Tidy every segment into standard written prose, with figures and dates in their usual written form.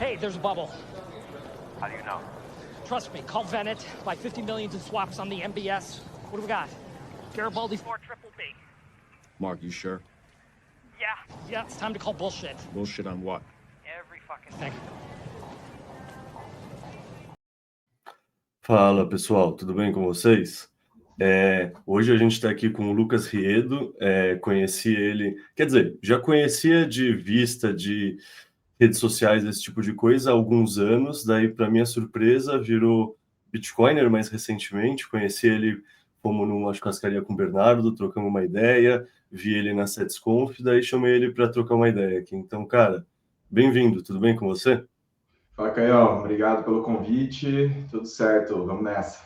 Hey, there's a bubble. How do you know? Trust me, call Venet, buy 50 million in swaps on the MBS. What do we got? Garibaldi 4 triple B. Mark, you sure? Yeah, it's time to call bullshit. Bullshit on what? Every fucking Thing. Fala pessoal, tudo bem com vocês? Hoje a gente está aqui com o Lucas Riedo. Conheci ele, quer dizer, já conhecia de vista de redes sociais, esse tipo de coisa há alguns anos, daí para minha surpresa virou Bitcoiner mais recentemente. Conheci ele, fomos numa churrascaria com o Bernardo, trocamos uma ideia, vi ele na SetsConf, daí chamei ele para trocar uma ideia aqui. Então, cara, bem-vindo, tudo bem com você? Fala, Caio, obrigado pelo convite, tudo certo, vamos nessa.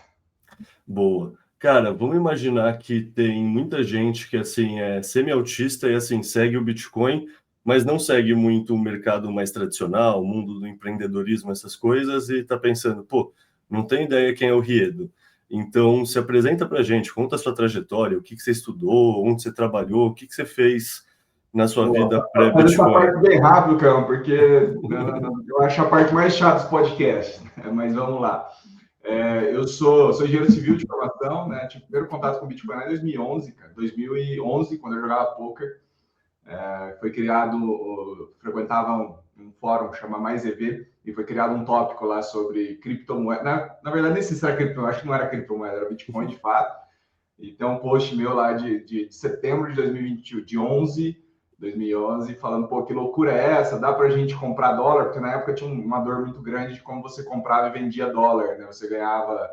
Boa. Cara, vamos imaginar que tem muita gente que, assim, é semi-autista e, assim, segue o Bitcoin, mas não segue muito o mercado mais tradicional, o mundo do empreendedorismo, essas coisas, e tá pensando, pô, não tem ideia quem é o Riedo. Então, se apresenta pra gente, conta a sua trajetória, o que você estudou, onde você trabalhou, o que você fez na sua vida pré-Bitcoin. Essa parte bem rápido, Cão, porque eu acho a parte mais chata dos podcasts, mas vamos lá. Eu sou engenheiro civil de formação, né? Tive o primeiro contato com o Bitcoin em 2011, cara. 2011, quando eu jogava poker. Foi criado, frequentava um fórum que chama Mais EV, e foi criado um tópico lá sobre criptomoeda. Na verdade, nem sei se era criptomoeda, acho que não era criptomoeda, era Bitcoin de fato. E tem um post meu lá de setembro de 2021, de 2011, falando, pô, que loucura é essa? Dá pra gente comprar dólar? Porque na época tinha uma dor muito grande de como você comprava e vendia dólar, né? Você ganhava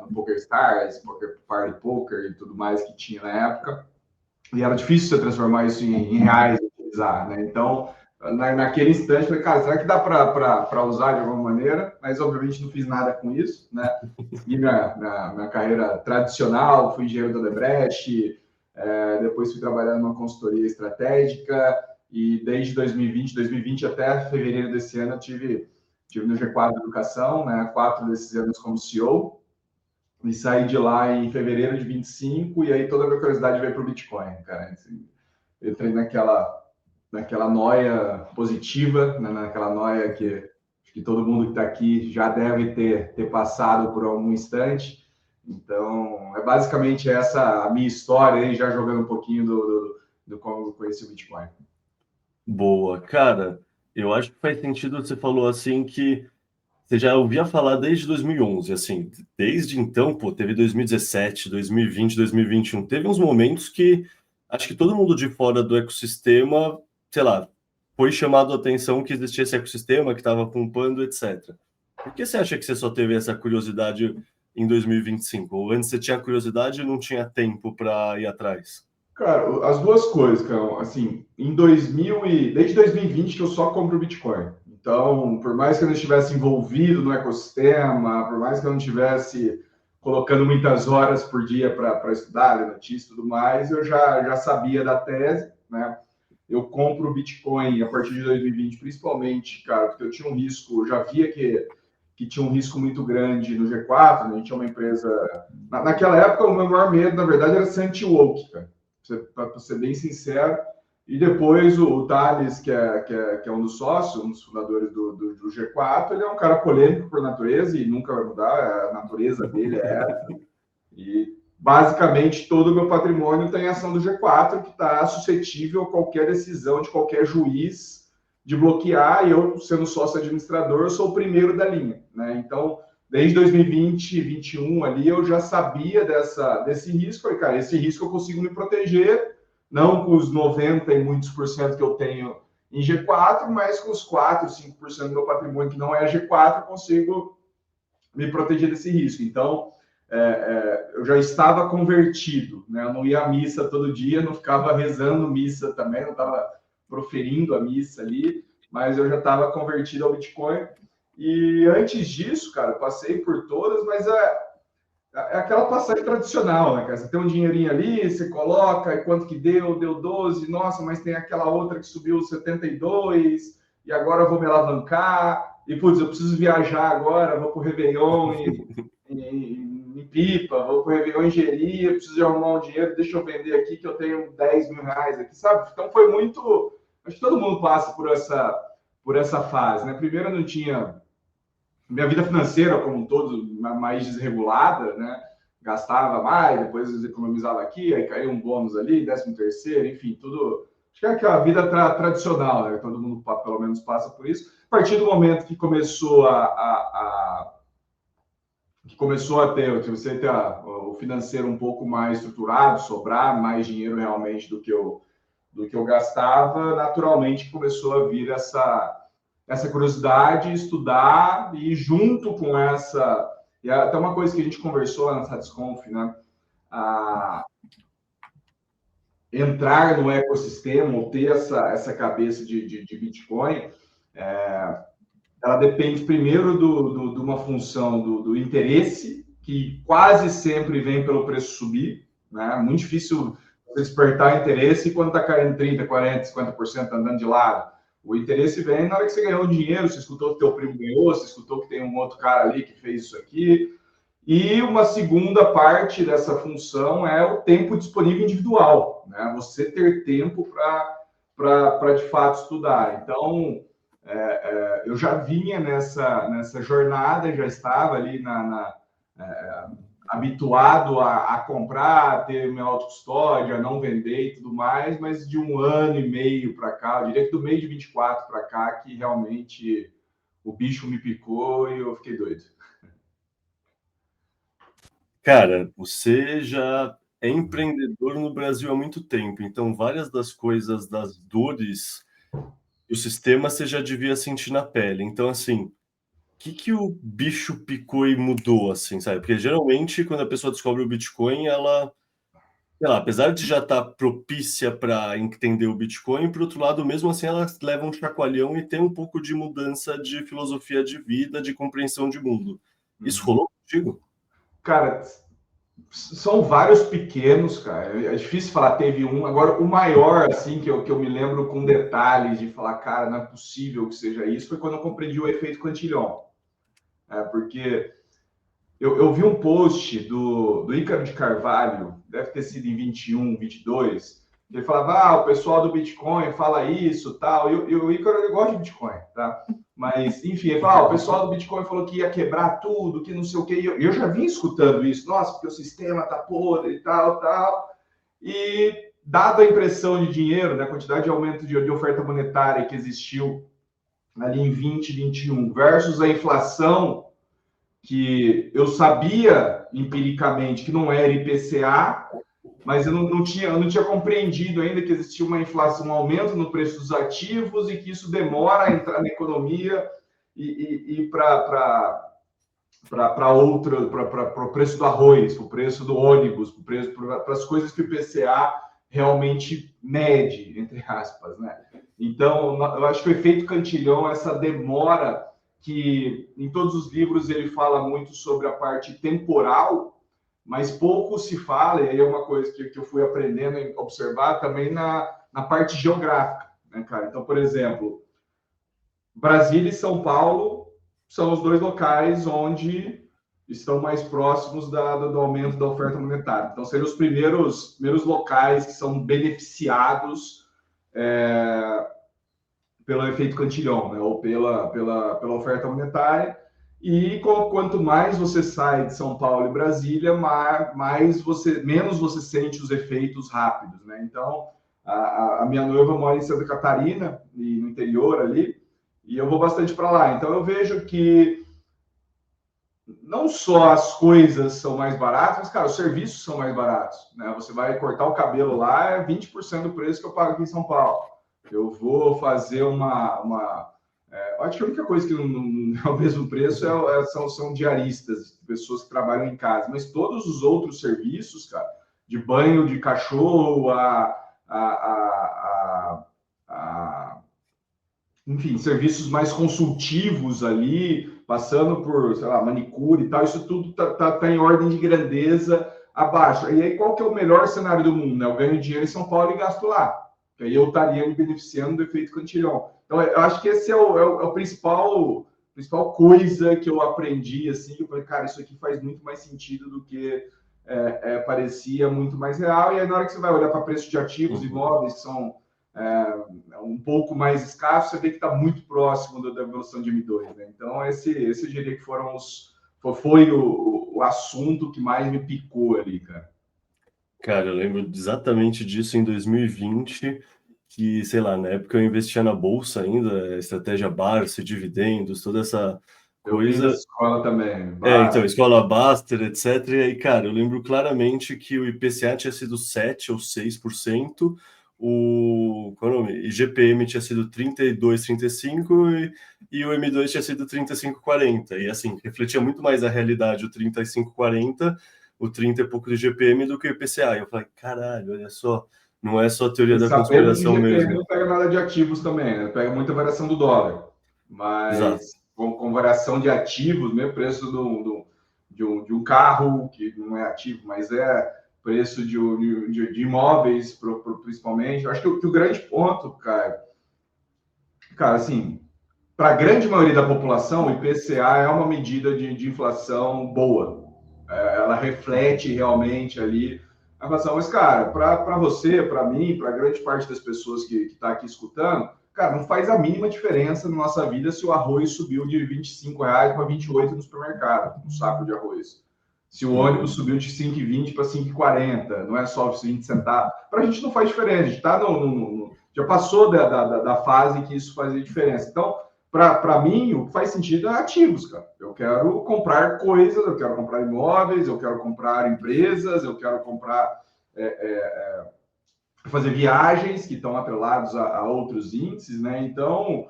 no PokerStars, Party Poker e tudo mais que tinha na época. E era difícil você transformar isso em reais e utilizar, né? Então, naquele instante, eu falei, cara, será que dá para usar de alguma maneira? Mas, obviamente, não fiz nada com isso, né? Segui minha carreira tradicional, fui engenheiro da Odebrecht, depois fui trabalhar numa consultoria estratégica, e desde 2020 até fevereiro desse ano, eu tive no G4 Educação, né? 4 desses anos como CEO, e saí de lá em fevereiro de 25, e aí toda a minha curiosidade veio para o Bitcoin, cara. Assim, eu entrei naquela noia positiva, né? Naquela noia que todo mundo que está aqui já deve ter passado por algum instante. Então, basicamente essa a minha história aí, já jogando um pouquinho do como eu conheci o Bitcoin. Boa. Cara, eu acho que faz sentido, você falou assim que você já ouvia falar desde 2011, assim, desde então, pô, teve 2017, 2020, 2021, teve uns momentos que acho que todo mundo de fora do ecossistema, sei lá, foi chamado a atenção que existia esse ecossistema, que estava pumpando, etc. Por que você acha que você só teve essa curiosidade em 2025? Ou antes você tinha curiosidade e não tinha tempo para ir atrás? Cara, as duas coisas, cara. Assim, desde 2020 que eu só compro Bitcoin. Então, por mais que eu não estivesse envolvido no ecossistema, por mais que eu não estivesse colocando muitas horas por dia para estudar, ler notícias e tudo mais, eu já sabia da tese, né? Eu compro Bitcoin a partir de 2020, principalmente, cara, porque eu tinha um risco, eu já via que tinha um risco muito grande no G4, né? A gente tinha uma empresa... Naquela época, o meu maior medo, na verdade, era ser anti-woke, cara. Para ser bem sincero. E depois o Thales, que é um dos sócios, um dos fundadores do G4, ele é um cara polêmico por natureza e nunca vai mudar, a natureza dele é essa. E basicamente todo o meu patrimônio tem ação do G4, que está suscetível a qualquer decisão de qualquer juiz de bloquear, e eu, sendo sócio administrador, eu sou o primeiro da linha, né? Então, desde 2020, 2021 ali, eu já sabia desse risco. Falei, cara, esse risco eu consigo me proteger, não com os 90 e muitos por cento que eu tenho em G4, mas com os 4, 5% do meu patrimônio que não é G4, eu consigo me proteger desse risco. Então, eu já estava convertido, né? Eu não ia à missa todo dia, não ficava rezando missa também, não estava proferindo a missa ali, mas eu já estava convertido ao Bitcoin. E antes disso, cara, eu passei por todas, mas é aquela passagem tradicional, né, cara? Você tem um dinheirinho ali, você coloca, e quanto que deu? Deu 12, nossa, mas tem aquela outra que subiu 72, e agora eu vou me alavancar, e, putz, eu preciso viajar agora, vou pro Réveillon em Pipa, vou pro Réveillon em Jeri, eu preciso arrumar um dinheiro, deixa eu vender aqui que eu tenho 10 mil reais aqui, sabe? Então foi muito... Acho que todo mundo passa por essa fase, né? Primeiro, eu não tinha minha vida financeira como um todo mais desregulada, né? Gastava mais, depois economizava aqui, aí caiu um bônus ali, 13º, enfim, tudo. Acho que é aquela vida tradicional, né? Todo mundo pelo menos passa por isso. A partir do momento que começou a ter, você ter o financeiro um pouco mais estruturado, sobrar mais dinheiro realmente do que eu gastava, naturalmente começou a vir essa curiosidade, estudar, e junto com essa... E até uma coisa que a gente conversou lá na Satisconf, né? Entrar no ecossistema, ou ter essa cabeça de Bitcoin, ela depende primeiro de uma função do interesse, que quase sempre vem pelo preço subir, né? Muito difícil você despertar interesse quando está caindo 30%, 40%, 50% andando de lado. O interesse vem na hora que você ganhou dinheiro, você escutou que teu primo ganhou, você escutou que tem um outro cara ali que fez isso aqui. E uma segunda parte dessa função é o tempo disponível individual, né? Você ter tempo para de fato estudar. Então, eu já vinha nessa jornada, já estava ali habituado a comprar, a ter minha autocustódia, a não vender e tudo mais, mas de 1 ano e meio para cá, eu diria que do meio de 24 para cá, que realmente o bicho me picou e eu fiquei doido. Cara, você já é empreendedor no Brasil há muito tempo, então várias das coisas, das dores do sistema você já devia sentir na pele. Então, assim, que o bicho picou e mudou, assim, sabe? Porque geralmente, quando a pessoa descobre o Bitcoin, ela, sei lá, apesar de já estar propícia para entender o Bitcoin, por outro lado, mesmo assim, ela leva um chacoalhão e tem um pouco de mudança de filosofia de vida, de compreensão de mundo. Isso rolou contigo? Cara, são vários pequenos, cara. É difícil falar, teve um. Agora, o maior, assim, que eu me lembro com detalhes de falar, cara, não é possível que seja isso, foi quando eu compreendi o efeito Cantillon. Porque eu vi um post do Ícaro de Carvalho, deve ter sido em 21, 22, ele falava, o pessoal do Bitcoin fala isso, tal, e o Ícaro, ele gosta de Bitcoin, tá? Mas, enfim, ele fala, o pessoal do Bitcoin falou que ia quebrar tudo, que não sei o quê, e eu já vim escutando isso, nossa, porque o sistema tá podre e tal, e dado a impressão de dinheiro, né, a quantidade de aumento de oferta monetária que existiu ali em 2021 versus a inflação, que eu sabia empiricamente que não era IPCA, mas eu não tinha compreendido ainda que existia uma inflação, um aumento no preço dos ativos e que isso demora a entrar na economia e para o preço do arroz, para o preço do ônibus, para as coisas que o IPCA realmente mede, entre aspas, né? Então, eu acho que o efeito Cantillon, essa demora, que em todos os livros ele fala muito sobre a parte temporal, mas pouco se fala, e aí é uma coisa que eu fui aprendendo a observar também na parte geográfica, né, cara? Então, por exemplo, Brasília e São Paulo são os dois locais onde estão mais próximos do aumento da oferta monetária. Então, seriam os primeiros locais que são beneficiados pelo efeito Cantillon, né? Ou pela oferta monetária. E quanto mais você sai de São Paulo e Brasília, menos você sente os efeitos rápidos, né? Então, a minha noiva mora em Santa Catarina, no interior ali, e eu vou bastante para lá. Então, eu vejo que não só as coisas são mais baratas, mas, cara, os serviços são mais baratos, né? Você vai cortar o cabelo lá, é 20% do preço que eu pago aqui em São Paulo. Eu vou fazer acho que a única coisa que não é o mesmo preço são diaristas, pessoas que trabalham em casa. Mas todos os outros serviços, cara, de banho de cachorro, enfim, serviços mais consultivos ali, passando por, sei lá, manicure e tal, isso tudo tá em ordem de grandeza abaixo. E aí, qual que é o melhor cenário do mundo, né? Eu ganho dinheiro em São Paulo e gasto lá. Que aí eu estaria me beneficiando do efeito Cantillon. Então, eu acho que esse é o principal coisa que eu aprendi, assim, que eu falei, cara, isso aqui faz muito mais sentido do que parecia muito mais real. E aí, na hora que você vai olhar para preço de ativos imóveis, que são um pouco mais escasso, você vê que está muito próximo da evolução de M2, né? Então, esse eu diria que foi o assunto que mais me picou ali, cara. Cara, eu lembro exatamente disso em 2020, que, sei lá, na época eu investia na bolsa ainda, estratégia Barça, dividendos, toda essa Eu vim coisa. dessa escola também. Então, escola Baster, etc. E aí, cara, eu lembro claramente que o IPCA tinha sido 7 ou 6%, qual é o nome? IGPM tinha sido 32, 35 e o M2 tinha sido 35, 40. E assim, refletia muito mais a realidade o 35, 40, o 30 e pouco do IGPM do que o IPCA. E eu falei, caralho, olha só, não é só a teoria E da sabendo que o conspiração GPM mesmo. não pega nada de ativos também, né? Pega muita variação do dólar. Exato. Mas com variação de ativos, né? Preço de um carro, que não é ativo, mas é preço de imóveis, principalmente. Eu acho que o grande ponto, cara, assim, para a grande maioria da população, o IPCA é uma medida de inflação boa. Ela reflete realmente ali a inflação. Mas, cara, para você, para mim, para grande parte das pessoas que está aqui escutando, cara, não faz a mínima diferença na nossa vida se o arroz subiu de R$25 para 28 no supermercado, um saco de arroz. Se o ônibus subiu de 5,20 para 5,40, não é só 20 centavos. Para a gente não faz diferença, a gente tá já passou da fase que isso fazia diferença. Então, para mim, o que faz sentido é ativos, cara. Eu quero comprar coisas, eu quero comprar imóveis, eu quero comprar empresas, eu quero comprar, fazer viagens que estão atrelados a outros índices, né? Então,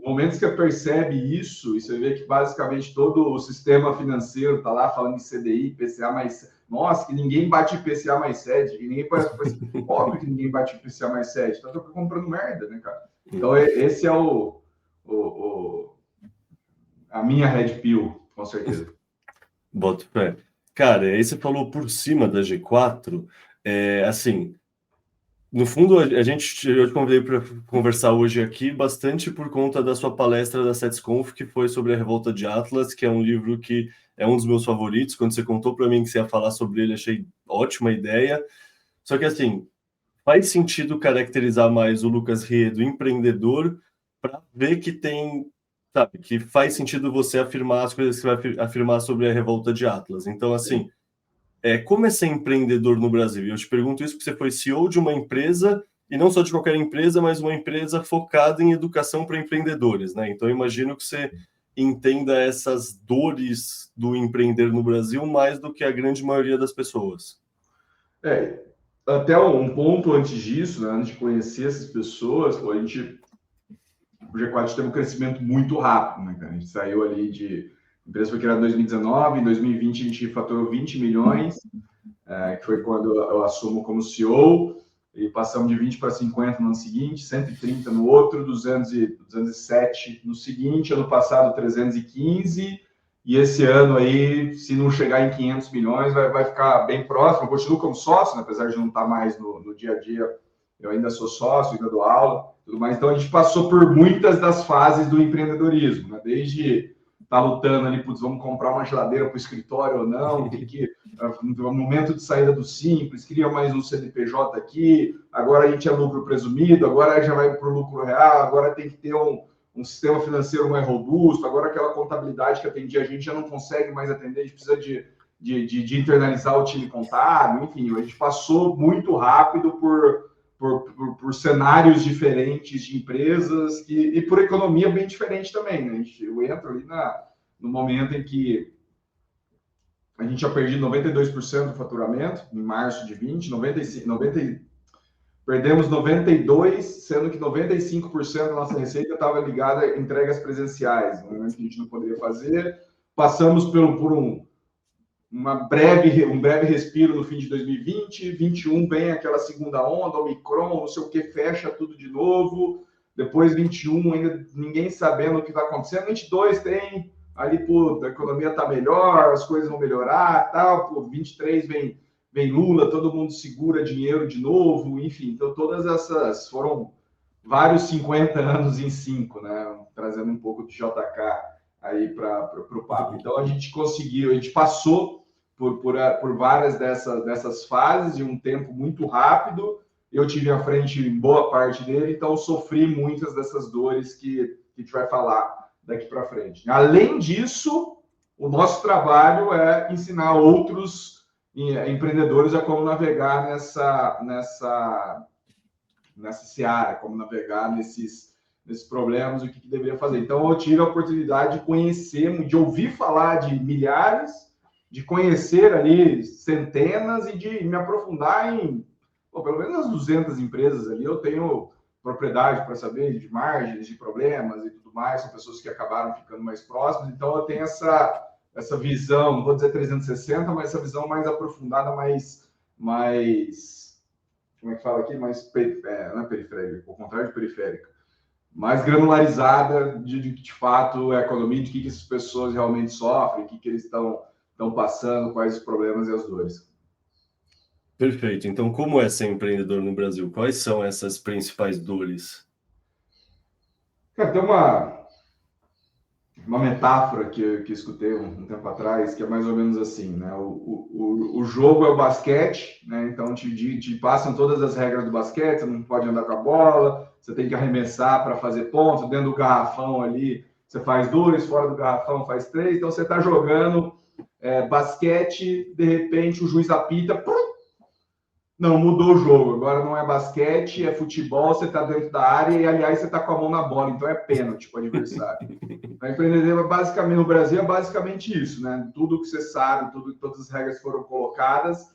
momentos que você percebe isso, e você vê que basicamente todo o sistema financeiro está lá falando de CDI, IPCA mais... Nossa, que ninguém bate IPCA mais 7, que ninguém parece... Óbvio que ninguém bate IPCA mais 7, então eu tô comprando merda, né, cara? Então, esse é a minha Red Pill, com certeza. Boto fé. Cara, aí você falou por cima da G4, assim, no fundo, eu te convidei para conversar hoje aqui bastante por conta da sua palestra da SetsConf, que foi sobre a Revolta de Atlas, que é um livro que é um dos meus favoritos. Quando você contou para mim que você ia falar sobre ele, achei ótima ideia. Só que, assim, faz sentido caracterizar mais o Lucas Riedo empreendedor para ver que tem, sabe, que faz sentido você afirmar as coisas que você vai afirmar sobre a Revolta de Atlas. Então, assim, como é ser empreendedor no Brasil? E eu te pergunto isso porque você foi CEO de uma empresa, e não só de qualquer empresa, mas uma empresa focada em educação para empreendedores, né? Então, eu imagino que você entenda essas dores do empreender no Brasil mais do que a grande maioria das pessoas. Até um ponto antes disso, né, antes de conhecer essas pessoas, o G4 teve um crescimento muito rápido, né, cara? A gente saiu ali a empresa foi criada em 2019, em 2020 a gente faturou 20 milhões, que foi quando eu assumo como CEO, e passamos de 20 para 50 no ano seguinte, 130 no outro, 207 no seguinte, ano passado 315, e esse ano aí, se não chegar em 500 milhões, vai ficar bem próximo. Eu continuo como sócio, né? Apesar de não estar mais no dia a dia, eu ainda sou sócio, ainda dou aula, tudo mais. Então, a gente passou por muitas das fases do empreendedorismo, né? Desde estar lutando ali, putz, vamos comprar uma geladeira para o escritório ou não, no momento de saída do Simples, queria mais um CNPJ aqui, agora a gente é lucro presumido, agora já vai para o lucro real, agora tem que ter um sistema financeiro mais robusto, agora aquela contabilidade que atendia a gente já não consegue mais atender, a gente precisa de internalizar o time contábil, enfim, a gente passou muito rápido por cenários diferentes de empresas e por economia bem diferente também, né? Eu entro ali no momento em que a gente tinha perdido 92% do faturamento, em março de 20, perdemos 92%, sendo que 95% da nossa receita estava ligada a entregas presenciais, no momento que a gente não poderia fazer. Passamos por um breve respiro no fim de 2020, 21 vem aquela segunda onda, Omicron, não sei o que, fecha tudo de novo. Depois 21, ainda ninguém sabendo o que está acontecendo. 22 tem ali, pô, a economia está melhor, as coisas vão melhorar, tal. Pô, 23 vem Lula, todo mundo segura dinheiro de novo, enfim. Então, todas essas foram vários 50 anos em 5, né? Trazendo um pouco de JK aí para o papo. Então, a gente conseguiu, a gente passou por várias dessas fases em um tempo muito rápido, eu tive à frente em boa parte dele, então sofri muitas dessas dores que a gente vai falar daqui para frente. Além disso, o nosso trabalho é ensinar outros empreendedores a como navegar nessa seara, como navegar nesses problemas, o que deveria fazer. Então, eu tive a oportunidade de conhecer, de ouvir falar de milhares, de conhecer ali centenas e de me aprofundar em, pelo menos as 200 empresas ali. Eu tenho propriedade para saber de margens, de problemas e tudo mais, são pessoas que acabaram ficando mais próximas. Então, eu tenho essa visão, não vou dizer 360, mas essa visão mais aprofundada, mais como é que fala aqui? Não é periférica, ao contrário de periférica. Mais granularizada de fato, a economia, de que essas pessoas realmente sofrem, o que eles estão passando, quais os problemas e as dores. Perfeito. Então, como é ser empreendedor no Brasil? Quais são essas principais dores? Cara, tem uma metáfora que eu escutei um tempo atrás, que é mais ou menos assim, né? O jogo é o basquete, né? Então te passam todas as regras do basquete, você não pode andar com a bola, você tem que arremessar para fazer pontos, dentro do garrafão ali você faz 2, fora do garrafão faz 3, então você está jogando basquete, de repente o juiz apita, não, mudou o jogo, agora não é basquete, é futebol, você está dentro da área e, aliás, você está com a mão na bola, então é pênalti para o adversário. A empreendedor, basicamente, no Brasil, é basicamente isso, né? Tudo que você sabe, todas as regras foram colocadas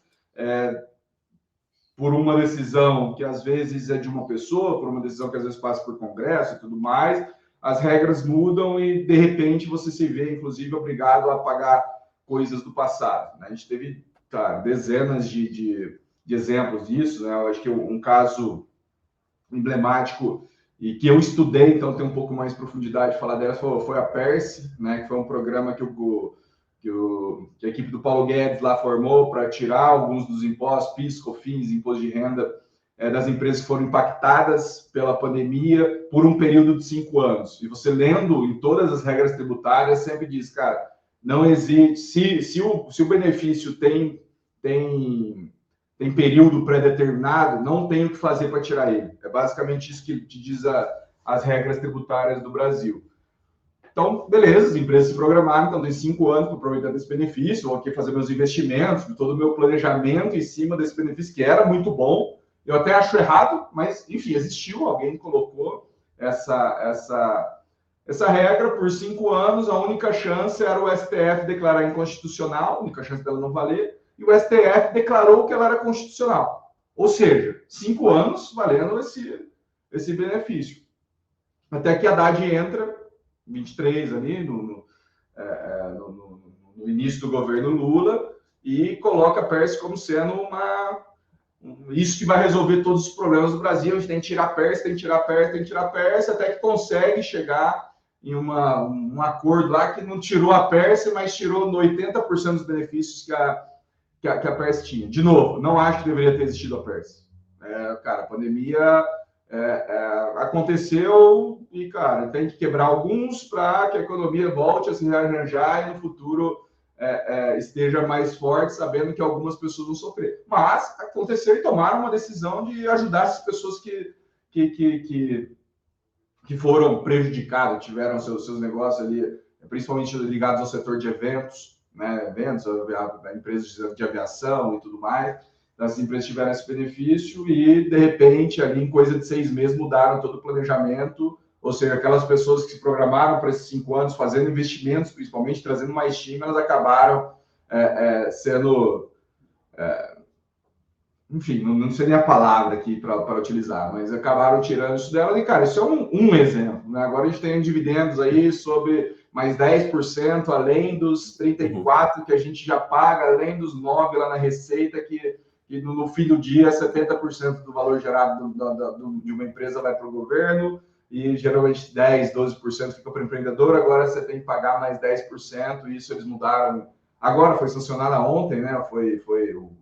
por uma decisão que, às vezes, é de uma pessoa, por uma decisão que, às vezes, passa por congresso e tudo mais, as regras mudam e, de repente, você se vê, inclusive, obrigado a pagar coisas do passado, né? A gente teve dezenas de exemplos disso, né? Eu acho que um caso emblemático e que eu estudei, então tem um pouco mais de profundidade de falar dela, foi a PERSE, né? Que foi um programa que a equipe do Paulo Guedes lá formou para tirar alguns dos impostos, PIS, COFINS, imposto de renda, das empresas que foram impactadas pela pandemia por um período de 5 anos. E você lendo em todas as regras tributárias sempre diz, cara, não existe, se o benefício tem período pré-determinado, não tem o que fazer para tirar ele. É basicamente isso que te diz as regras tributárias do Brasil. Então, beleza, as empresas se programaram, então tem 5 anos para aproveitar desse benefício, vou aqui fazer meus investimentos, todo o meu planejamento em cima desse benefício, que era muito bom. Eu até acho errado, mas, enfim, existiu, alguém colocou essa regra por 5 anos, a única chance era o STF declarar inconstitucional, a única chance dela não valer, e o STF declarou que ela era constitucional. Ou seja, 5 anos valendo esse benefício. Até que a Haddad entra, 23 ali, no início do governo Lula, e coloca a PERSE como sendo isso que vai resolver todos os problemas do Brasil. A gente tem que tirar a PERSE, tem que tirar a PERSE, tem que tirar a PERSE, até que consegue chegar em um acordo lá que não tirou a PERSE, mas tirou 80% dos benefícios que a PERSE tinha. De novo, não acho que deveria ter existido a PERSE. Cara, a pandemia aconteceu e, cara, tem que quebrar alguns para que a economia volte a se rearranjar e no futuro esteja mais forte, sabendo que algumas pessoas vão sofrer. Mas aconteceu e tomaram uma decisão de ajudar essas pessoas que foram prejudicadas, tiveram seus negócios ali, principalmente ligados ao setor de eventos, né? Eventos, empresas de aviação e tudo mais. As empresas tiveram esse benefício e, de repente, ali em coisa de 6 meses, mudaram todo o planejamento. Ou seja, aquelas pessoas que se programaram para esses 5 anos, fazendo investimentos, principalmente, trazendo mais time, elas acabaram sendo... enfim, não sei nem a palavra aqui para utilizar, mas acabaram tirando isso delas. E, cara, isso é um exemplo, né? Agora a gente tem dividendos aí sobre mais 10%, além dos 34% que a gente já paga, além dos 9% lá na Receita, que no fim do dia 70% do valor gerado de uma empresa vai para o governo, e geralmente 10%, 12% fica para o empreendedor. Agora você tem que pagar mais 10%, e isso eles mudaram. Agora foi sancionada ontem, né? Não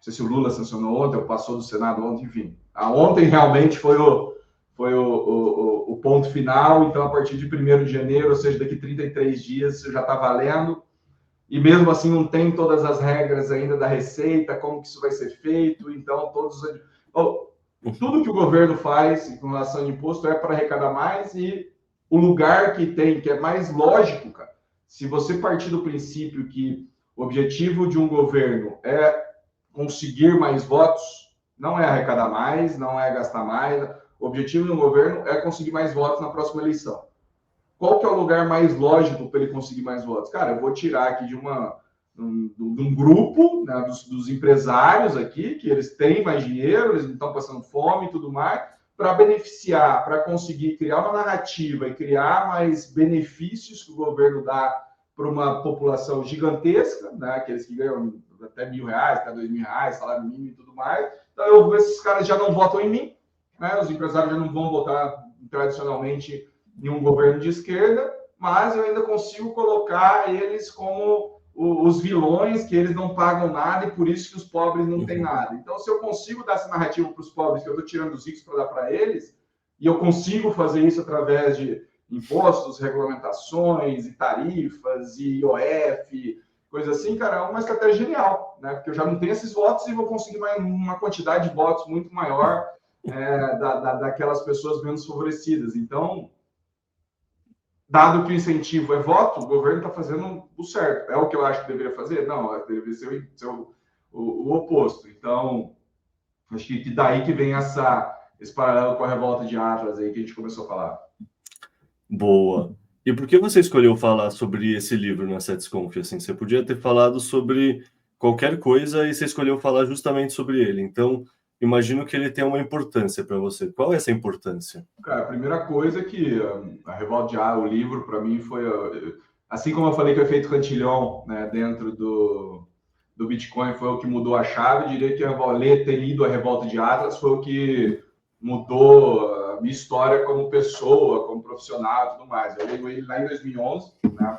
sei se o Lula sancionou ontem ou passou do Senado ontem, enfim. Ontem realmente foi o ponto final. Então, a partir de 1º de janeiro, ou seja, daqui 33 dias, já está valendo. E mesmo assim não tem todas as regras ainda da Receita, como que isso vai ser feito. Então, Tudo que o governo faz com relação ao imposto é para arrecadar mais e o lugar que tem, que é mais lógico, cara. Se você partir do princípio que o objetivo de um governo é conseguir mais votos, não é arrecadar mais, não é gastar mais. O objetivo de um governo é conseguir mais votos na próxima eleição. Qual que é o lugar mais lógico para ele conseguir mais votos? Cara, eu vou tirar aqui de um grupo, né, dos empresários aqui, que eles têm mais dinheiro, eles não estão passando fome e tudo mais, para beneficiar, para conseguir criar uma narrativa e criar mais benefícios que o governo dá para uma população gigantesca, né, aqueles que ganham até R$1.000, até R$2.000, salário mínimo e tudo mais. Então, esses caras já não votam em mim, né, os empresários já não vão votar tradicionalmente em um governo de esquerda, mas eu ainda consigo colocar eles como os vilões, que eles não pagam nada e por isso que os pobres não têm nada. Então, se eu consigo dar essa narrativa para os pobres, que eu estou tirando os ricos para dar para eles, e eu consigo fazer isso através de impostos, regulamentações e tarifas e IOF, coisa assim, cara, é uma estratégia genial, né? Porque eu já não tenho esses votos e vou conseguir uma quantidade de votos muito maior daquelas pessoas menos favorecidas. Então, dado que o incentivo é voto, o governo está fazendo o certo. É o que eu acho que deveria fazer? Não, deveria ser o oposto. Então, acho que daí que vem esse paralelo com a revolta de Atlas aí que a gente começou a falar. Boa. E por que você escolheu falar sobre esse livro na SetsConf? Assim, você podia ter falado sobre qualquer coisa e você escolheu falar justamente sobre ele. Então, imagino que ele tem uma importância para você. Qual é essa importância? Cara, a primeira coisa é que a Revolta de Atlas, o livro, para mim, foi... assim como eu falei que o efeito Cantillon, né, dentro do Bitcoin foi o que mudou a chave, eu diria que ter lido a Revolta de Atlas foi o que mudou a minha história como pessoa, como profissional e tudo mais. Eu li ele lá em 2011, né,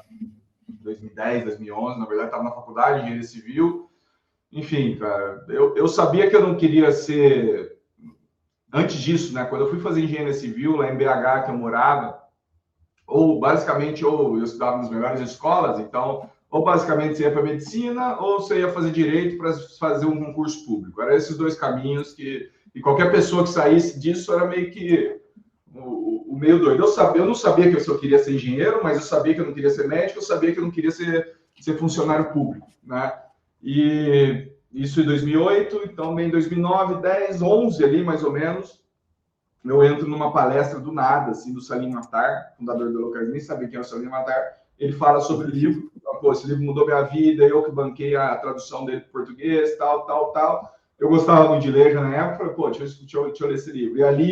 2010, 2011, na verdade, estava na faculdade de Engenharia Civil. Enfim, cara, eu sabia que eu não queria ser... Antes disso, né, quando eu fui fazer Engenharia Civil, lá em BH, que eu morava, ou eu estudava nas melhores escolas, então, ou basicamente você ia para medicina, ou você ia fazer direito para fazer um concurso público. Eram esses dois caminhos e qualquer pessoa que saísse disso era meio que o meio doido. Eu não sabia que eu só queria ser engenheiro, mas eu sabia que eu não queria ser médico, eu sabia que eu não queria ser funcionário público, né? E isso em 2008, então bem em 2009, 10, 11 ali mais ou menos, eu entro numa palestra do nada, assim, do Salim Matar, fundador da Locais, nem sabia quem é o Salim Matar. Ele fala sobre o livro, pô, esse livro mudou minha vida, eu que banquei a tradução dele para português, tal. Eu gostava muito de ler já na época, falei, pô, deixa eu ler esse livro. E ali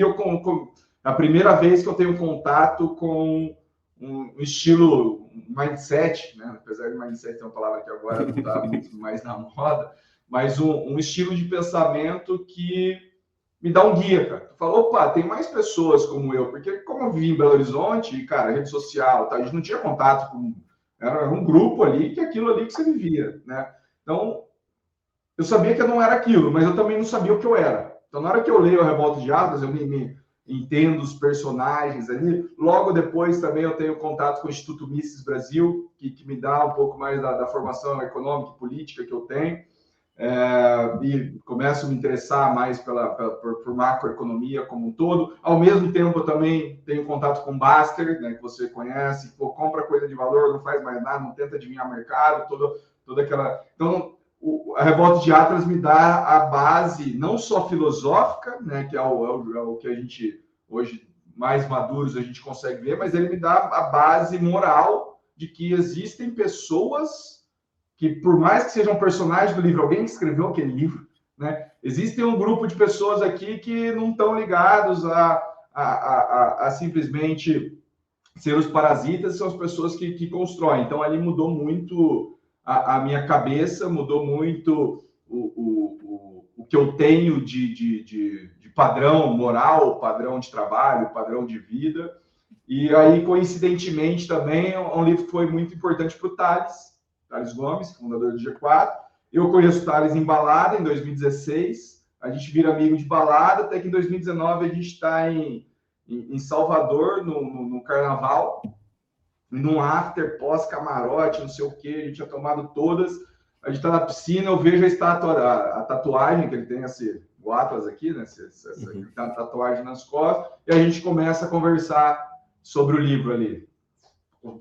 a primeira vez que eu tenho contato com um estilo mindset, né? Apesar de mindset ter uma palavra que agora não está muito mais na moda, mas um estilo de pensamento que me dá um guia, cara. Tu fala, opa, tem mais pessoas como eu, porque como eu vivi em Belo Horizonte, e, cara, rede social, tá, a gente não tinha contato com... Era um grupo ali, que aquilo ali que você vivia, né? Então, eu sabia que eu não era aquilo, mas eu também não sabia o que eu era. Então, na hora que eu leio a Revolta de Atlas, eu me entendo os personagens ali. Logo depois, também, eu tenho contato com o Instituto Mises Brasil, que me dá um pouco mais da formação econômica e política que eu tenho. E começo a me interessar mais por macroeconomia como um todo. Ao mesmo tempo, eu também tenho contato com o Baster, né, que você conhece, pô, compra coisa de valor, não faz mais nada, não tenta adivinhar mercado, toda aquela... Então, a Revolta de Atlas me dá a base, não só filosófica, né, que é o que a gente, hoje, mais maduros, a gente consegue ver, mas ele me dá a base moral de que existem pessoas que, por mais que sejam personagens do livro, alguém que escreveu aquele livro, né? Existem um grupo de pessoas aqui que não estão ligados a simplesmente ser os parasitas, são as pessoas que constroem. Então, ali mudou muito a minha cabeça, mudou muito o que eu tenho de padrão moral, padrão de trabalho, padrão de vida. E aí, coincidentemente, também é um livro que foi muito importante para o Thales Gomes, fundador do G4. Eu conheço o Thales em balada, em 2016. A gente vira amigo de balada, até que em 2019 a gente está em Salvador, no Carnaval, num after, pós-camarote, não sei o quê. A gente tinha tomado todas. A gente está na piscina, eu vejo a tatuagem que ele tem, o Atlas aqui, né? Essa tatuagem nas costas, e a gente começa a conversar sobre o livro ali,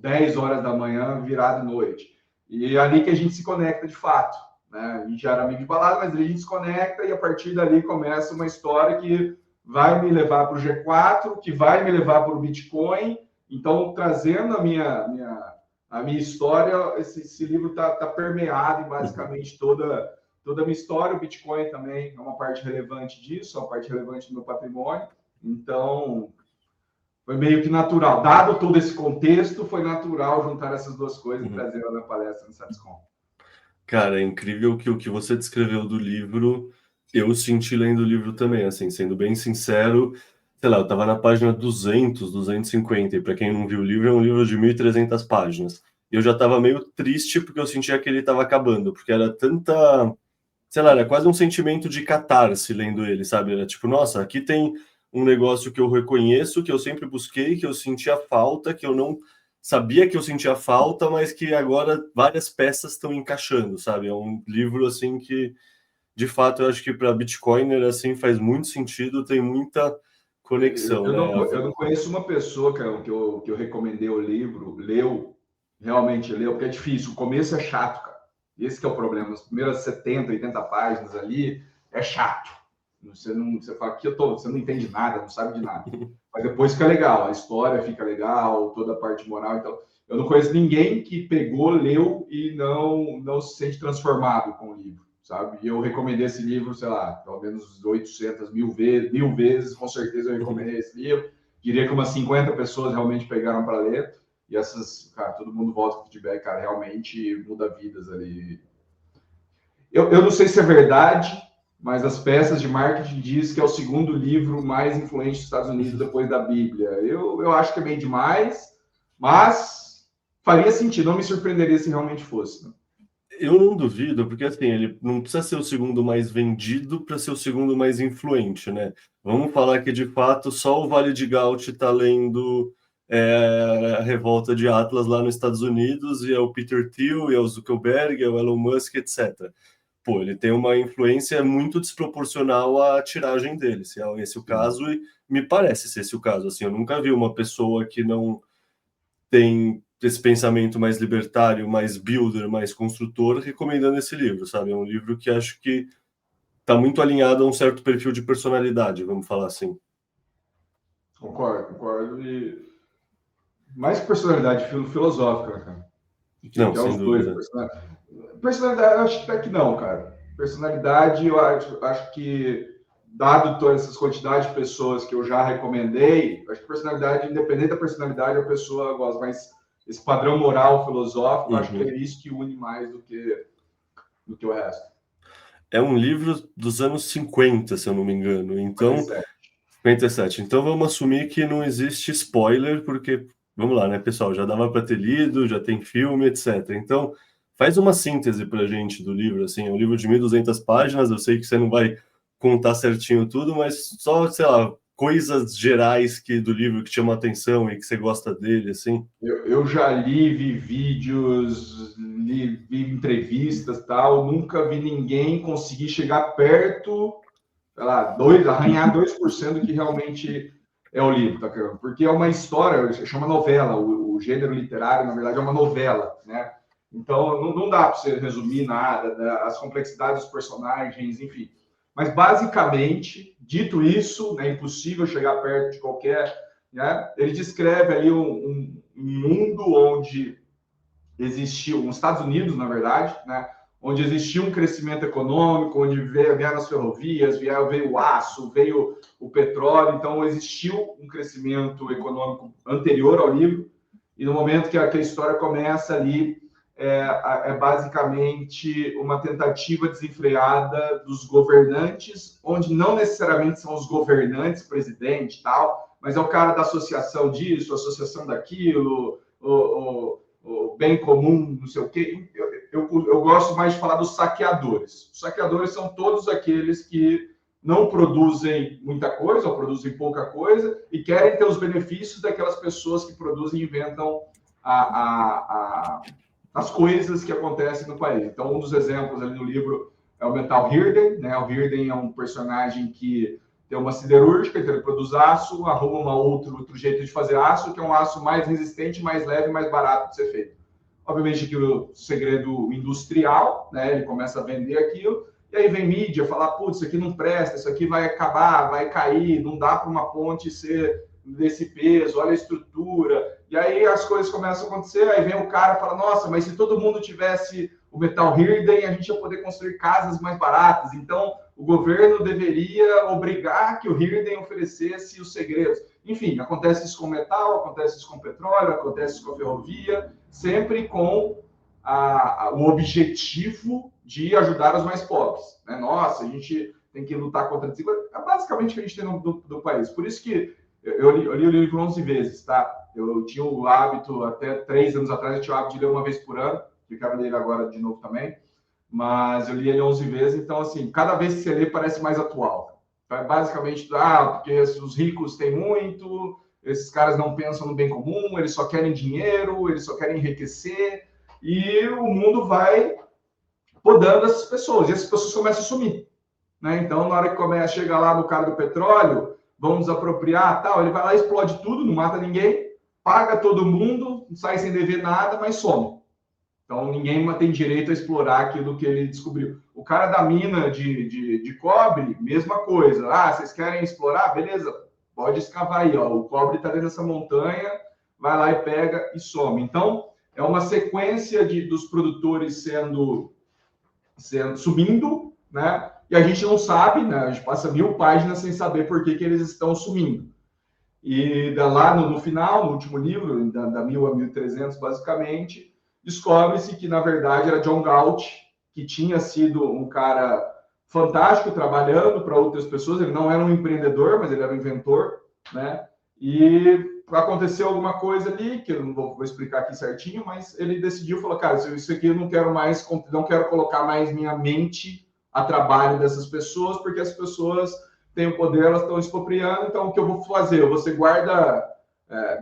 10 horas da manhã, virado noite. E é ali que a gente se conecta de fato, né? A gente já era amigo de balada, mas ali a gente se conecta e a partir dali começa uma história que vai me levar para o G4, que vai me levar para o Bitcoin. Então, trazendo a minha história, esse livro está permeado em basicamente toda a minha história. O Bitcoin também é uma parte relevante disso, é uma parte relevante do meu patrimônio. Então, foi meio que natural. Dado todo esse contexto, foi natural juntar essas duas coisas e trazer ela na palestra no SatisCon. Cara, é incrível que o que você descreveu do livro, eu senti lendo o livro também, assim, sendo bem sincero, sei lá, eu tava na página 200, 250, e para quem não viu o livro, é um livro de 1.300 páginas. E eu já tava meio triste porque eu sentia que ele tava acabando, porque era tanta, sei lá, era quase um sentimento de catarse lendo ele, sabe? Era tipo, nossa, aqui tem um negócio que eu reconheço, que eu sempre busquei, que eu sentia falta, que eu não sabia que eu sentia falta, mas que agora várias peças estão encaixando, sabe? É um livro, assim, que, de fato, eu acho que para Bitcoiner, assim, faz muito sentido, tem muita conexão, eu não conheço uma pessoa, cara, que eu recomendei o livro, realmente leu, porque é difícil, o começo é chato, cara. Esse que é o problema, as primeiras 70, 80 páginas ali, é chato. Você fala que você não entende nada, não sabe de nada. Mas depois fica legal, a história fica legal, toda a parte moral. Então, eu não conheço ninguém que pegou, leu e não se sente transformado com o livro, sabe? E eu recomendei esse livro, sei lá, pelo menos 800, 1000 vezes, com certeza eu recomendei esse livro. Diria que umas 50 pessoas realmente pegaram para ler. E essas, cara, todo mundo volta com feedback, cara, realmente muda vidas ali. Eu não sei se é verdade, mas as peças de marketing diz que é o segundo livro mais influente dos Estados Unidos depois da Bíblia. Eu acho que é bem demais, mas faria sentido, não me surpreenderia se realmente fosse. Né? Eu não duvido, porque assim, ele não precisa ser o segundo mais vendido para ser o segundo mais influente, né? Vamos falar que, de fato, só o Vale de Gaut está lendo a Revolta de Atlas lá nos Estados Unidos, e é o Peter Thiel, e é o Zuckerberg, é o Elon Musk, etc. Pô, ele tem uma influência muito desproporcional à tiragem dele, se é esse o caso, e me parece ser esse o caso. Assim, eu nunca vi uma pessoa que não tem esse pensamento mais libertário, mais builder, mais construtor, recomendando esse livro, sabe? É um livro que acho que está muito alinhado a um certo perfil de personalidade, vamos falar assim. Concordo. E mais que personalidade filosófica, né, cara? Não, sem dúvida. Personalidade, eu acho até que não, cara. Personalidade, eu acho que, dado todas essas quantidades de pessoas que eu já recomendei, acho que personalidade, independente da personalidade, a pessoa gosta, mas esse padrão moral, filosófico, acho que é isso que une mais do que o resto. É um livro dos anos 50, se eu não me engano. Então, 57. Então vamos assumir que não existe spoiler, porque, vamos lá, né, pessoal, já dava para ter lido, já tem filme, etc. Então, faz uma síntese para a gente do livro, assim, é um livro de 1.200 páginas, eu sei que você não vai contar certinho tudo, mas só, sei lá, coisas gerais do livro que chamam a atenção e que você gosta dele, assim. Eu já vi vídeos, vi entrevistas, tal, nunca vi ninguém conseguir chegar perto, sei lá, arranhar 2% do que realmente é o livro, tá? Porque é uma história, chama novela, o gênero literário, na verdade, é uma novela, né? Então, não dá para você resumir nada, né? As complexidades dos personagens, enfim. Mas, basicamente, dito isso, é impossível chegar perto de qualquer... Né? Ele descreve ali um mundo onde existiu, nos Estados Unidos, na verdade, né? Onde existiu um crescimento econômico, onde vieram as ferrovias, veio o aço, veio o petróleo. Então, existiu um crescimento econômico anterior ao livro. E no momento que a história começa ali, é basicamente uma tentativa desenfreada dos governantes, onde não necessariamente são os governantes, presidente e tal, mas é o cara da associação disso, associação daquilo, o bem comum, não sei o quê. Eu gosto mais de falar dos saqueadores. Os saqueadores são todos aqueles que não produzem muita coisa ou produzem pouca coisa e querem ter os benefícios daquelas pessoas que produzem e inventam as coisas que acontecem no país. Então, um dos exemplos ali no livro é o metal Hirden, né? O Hirden é um personagem que tem uma siderúrgica, então ele produz aço, arruma outro jeito de fazer aço, que é um aço mais resistente, mais leve, mais barato de ser feito. Obviamente, aquilo é segredo industrial, né? Ele começa a vender aquilo, e aí vem mídia falar, putz, isso aqui não presta, isso aqui vai acabar, vai cair, não dá para uma ponte ser desse peso, olha a estrutura. E aí as coisas começam a acontecer, aí vem o cara e fala, nossa, mas se todo mundo tivesse o metal Hirden, a gente ia poder construir casas mais baratas. Então, o governo deveria obrigar que o Hirden oferecesse os segredos. Enfim, acontece isso com metal, acontece isso com petróleo, acontece isso com a ferrovia, sempre com o objetivo de ajudar os mais pobres. Né? Nossa, a gente tem que lutar contra a desigualdade. É basicamente o que a gente tem do país. Por isso que eu li o livro 11 vezes, tá? Eu tinha o hábito, até 3 anos atrás, eu tinha o hábito de ler uma vez por ano, eu quero ler ele agora de novo também, mas eu li ele 11 vezes, então, assim, cada vez que você lê parece mais atual. Basicamente, porque os ricos têm muito, esses caras não pensam no bem comum, eles só querem dinheiro, eles só querem enriquecer, e o mundo vai podando essas pessoas, e essas pessoas começam a sumir. Né? Então, na hora que começa a chegar lá no cara do petróleo, vamos apropriar, tal, ele vai lá, explode tudo, não mata ninguém, paga todo mundo, sai sem dever nada, mas some. Então, ninguém tem direito a explorar aquilo que ele descobriu. O cara da mina de cobre, mesma coisa. Vocês querem explorar? Beleza, pode escavar aí. Ó. O cobre está dentro dessa montanha, vai lá e pega e some. Então, é uma sequência dos produtores sendo sumindo, né? E a gente não sabe, né? A gente passa 1000 páginas sem saber por que eles estão sumindo. E lá no final, no último livro, da 1000 a 1300, basicamente, descobre-se que, na verdade, era John Galt, que tinha sido um cara fantástico, trabalhando para outras pessoas. Ele não era um empreendedor, mas ele era um inventor, né? E aconteceu alguma coisa ali, que eu não vou explicar aqui certinho, mas ele decidiu, falou, cara, isso aqui eu não quero colocar mais minha mente a trabalho dessas pessoas, porque as pessoas têm o poder, elas estão expropriando, então o que eu vou fazer? Eu vou ser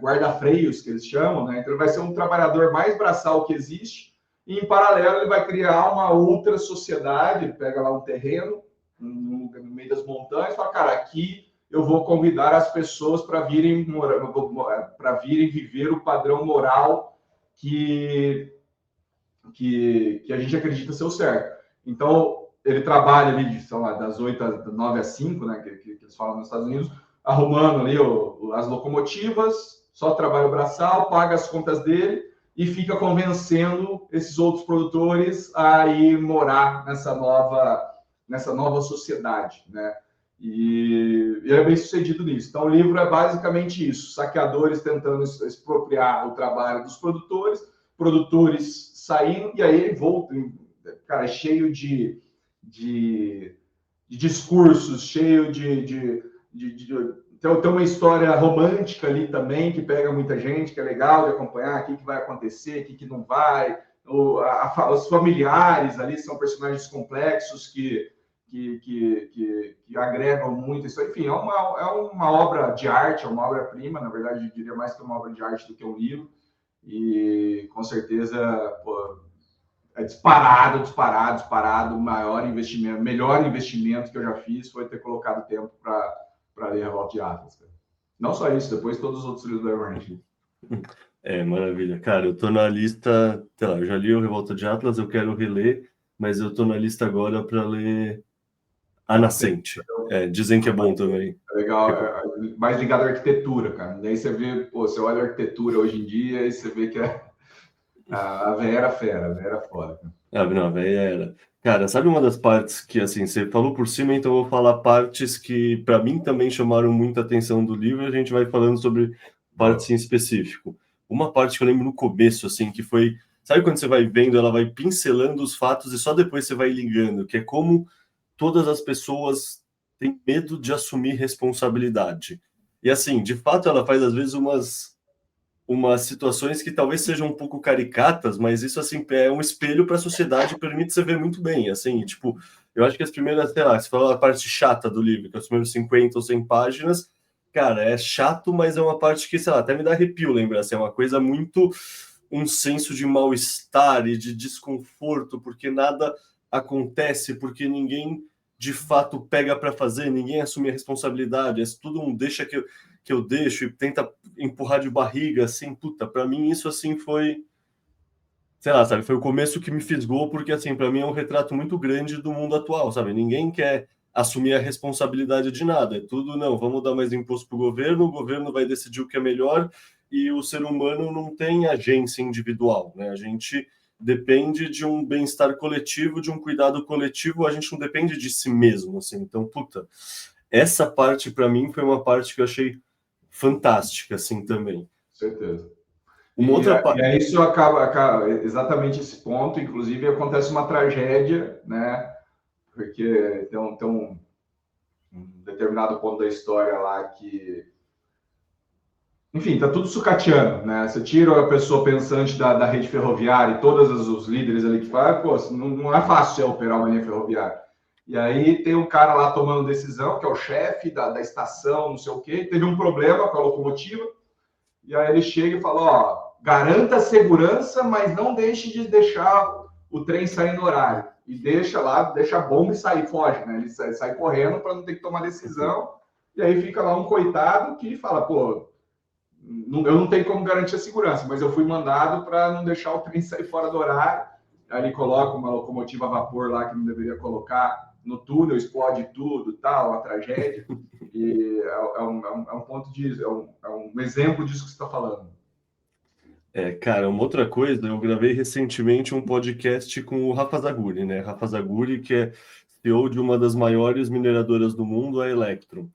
guarda-freios, que eles chamam, né? Então ele vai ser um trabalhador mais braçal que existe, e em paralelo ele vai criar uma outra sociedade, ele pega lá um terreno, no meio das montanhas, e fala, cara, aqui eu vou convidar as pessoas para virem viver o padrão moral que a gente acredita ser o certo. Então, ele trabalha ali, sei lá, das 9 às 5, né, que eles falam nos Estados Unidos, arrumando ali as locomotivas, só trabalho braçal, paga as contas dele e fica convencendo esses outros produtores a ir morar nessa nova sociedade, né? E ele é bem sucedido nisso. Então, o livro é basicamente isso: saqueadores tentando expropriar o trabalho dos produtores saindo, e aí ele volta, cara, cheio de discursos, cheio tem uma história romântica ali também, que pega muita gente, que é legal de acompanhar, o que vai acontecer, o que não vai. Os familiares ali são personagens complexos que agregam muito isso. Enfim, é uma obra de arte, é uma obra-prima, na verdade, eu diria mais que uma obra de arte do que um livro, e com certeza, é disparado, o melhor investimento que eu já fiz foi ter colocado tempo para ler Revolta de Atlas. Cara. Não só isso, depois todos os outros livros do Everett. Maravilha. Cara, eu tô na lista, sei lá, eu já li o Revolta de Atlas, eu quero reler, mas eu tô na lista agora para ler A Nascente. Dizem que é bom também. É legal, mais ligado à arquitetura, cara. Daí você vê, você olha a arquitetura hoje em dia e você vê que a véia era fera, a véia era foda. Não, a véia era. Cara, sabe uma das partes que, assim, você falou por cima, então eu vou falar partes que, para mim, também chamaram muita atenção do livro, e a gente vai falando sobre partes em específico. Uma parte que eu lembro no começo, assim, que foi... Sabe quando você vai vendo, ela vai pincelando os fatos e só depois você vai ligando, que é como todas as pessoas têm medo de assumir responsabilidade. E, assim, de fato, ela faz, às vezes, umas situações que talvez sejam um pouco caricatas, mas isso, assim, é um espelho para a sociedade e permite você ver muito bem, assim, tipo, eu acho que as primeiras, sei lá, você falou a parte chata do livro, que é os primeiros 50 ou 100 páginas, cara, é chato, mas é uma parte que, sei lá, até me dá arrepio lembrar, assim, é uma coisa muito, um senso de mal-estar e de desconforto, porque nada acontece porque ninguém de fato pega para fazer, ninguém assume a responsabilidade, é tudo um deixa que eu deixo e tenta empurrar de barriga, assim, puta, para mim isso, assim, foi, sei lá, sabe, foi o começo que me fisgou, porque, assim, para mim é um retrato muito grande do mundo atual, sabe, ninguém quer assumir a responsabilidade de nada, é tudo, não, vamos dar mais imposto pro governo, o governo vai decidir o que é melhor, e o ser humano não tem agência individual, né, a gente depende de um bem-estar coletivo, de um cuidado coletivo, a gente não depende de si mesmo, assim, então, puta, essa parte, para mim, foi uma parte que eu achei fantástica, assim, também. Certeza. Uma outra parte... E aí isso acaba exatamente esse ponto, inclusive acontece uma tragédia, né? Porque tem um determinado ponto da história lá que, enfim, tá tudo sucateando, né? Você tira a pessoa pensante da rede ferroviária e todos os líderes ali que falam, pô, não é fácil você operar uma linha ferroviária. E aí tem um cara lá tomando decisão, que é o chefe da estação, não sei o quê, teve um problema com a locomotiva, e aí ele chega e fala, ó, garanta a segurança, mas não deixe de deixar o trem sair no horário. E deixa a bomba e sai, foge, né? Ele sai correndo para não ter que tomar decisão, e aí fica lá um coitado que fala, pô, eu não tenho como garantir a segurança, mas eu fui mandado para não deixar o trem sair fora do horário. Aí ele coloca uma locomotiva a vapor lá que não deveria colocar no túnel, explode tudo, tal, a tragédia. E é um ponto é um exemplo disso que você está falando. Cara, uma outra coisa, eu gravei recentemente um podcast com o Rafa Zaguri, né? Rafa Zaguri, que é CEO de uma das maiores mineradoras do mundo, a Electron.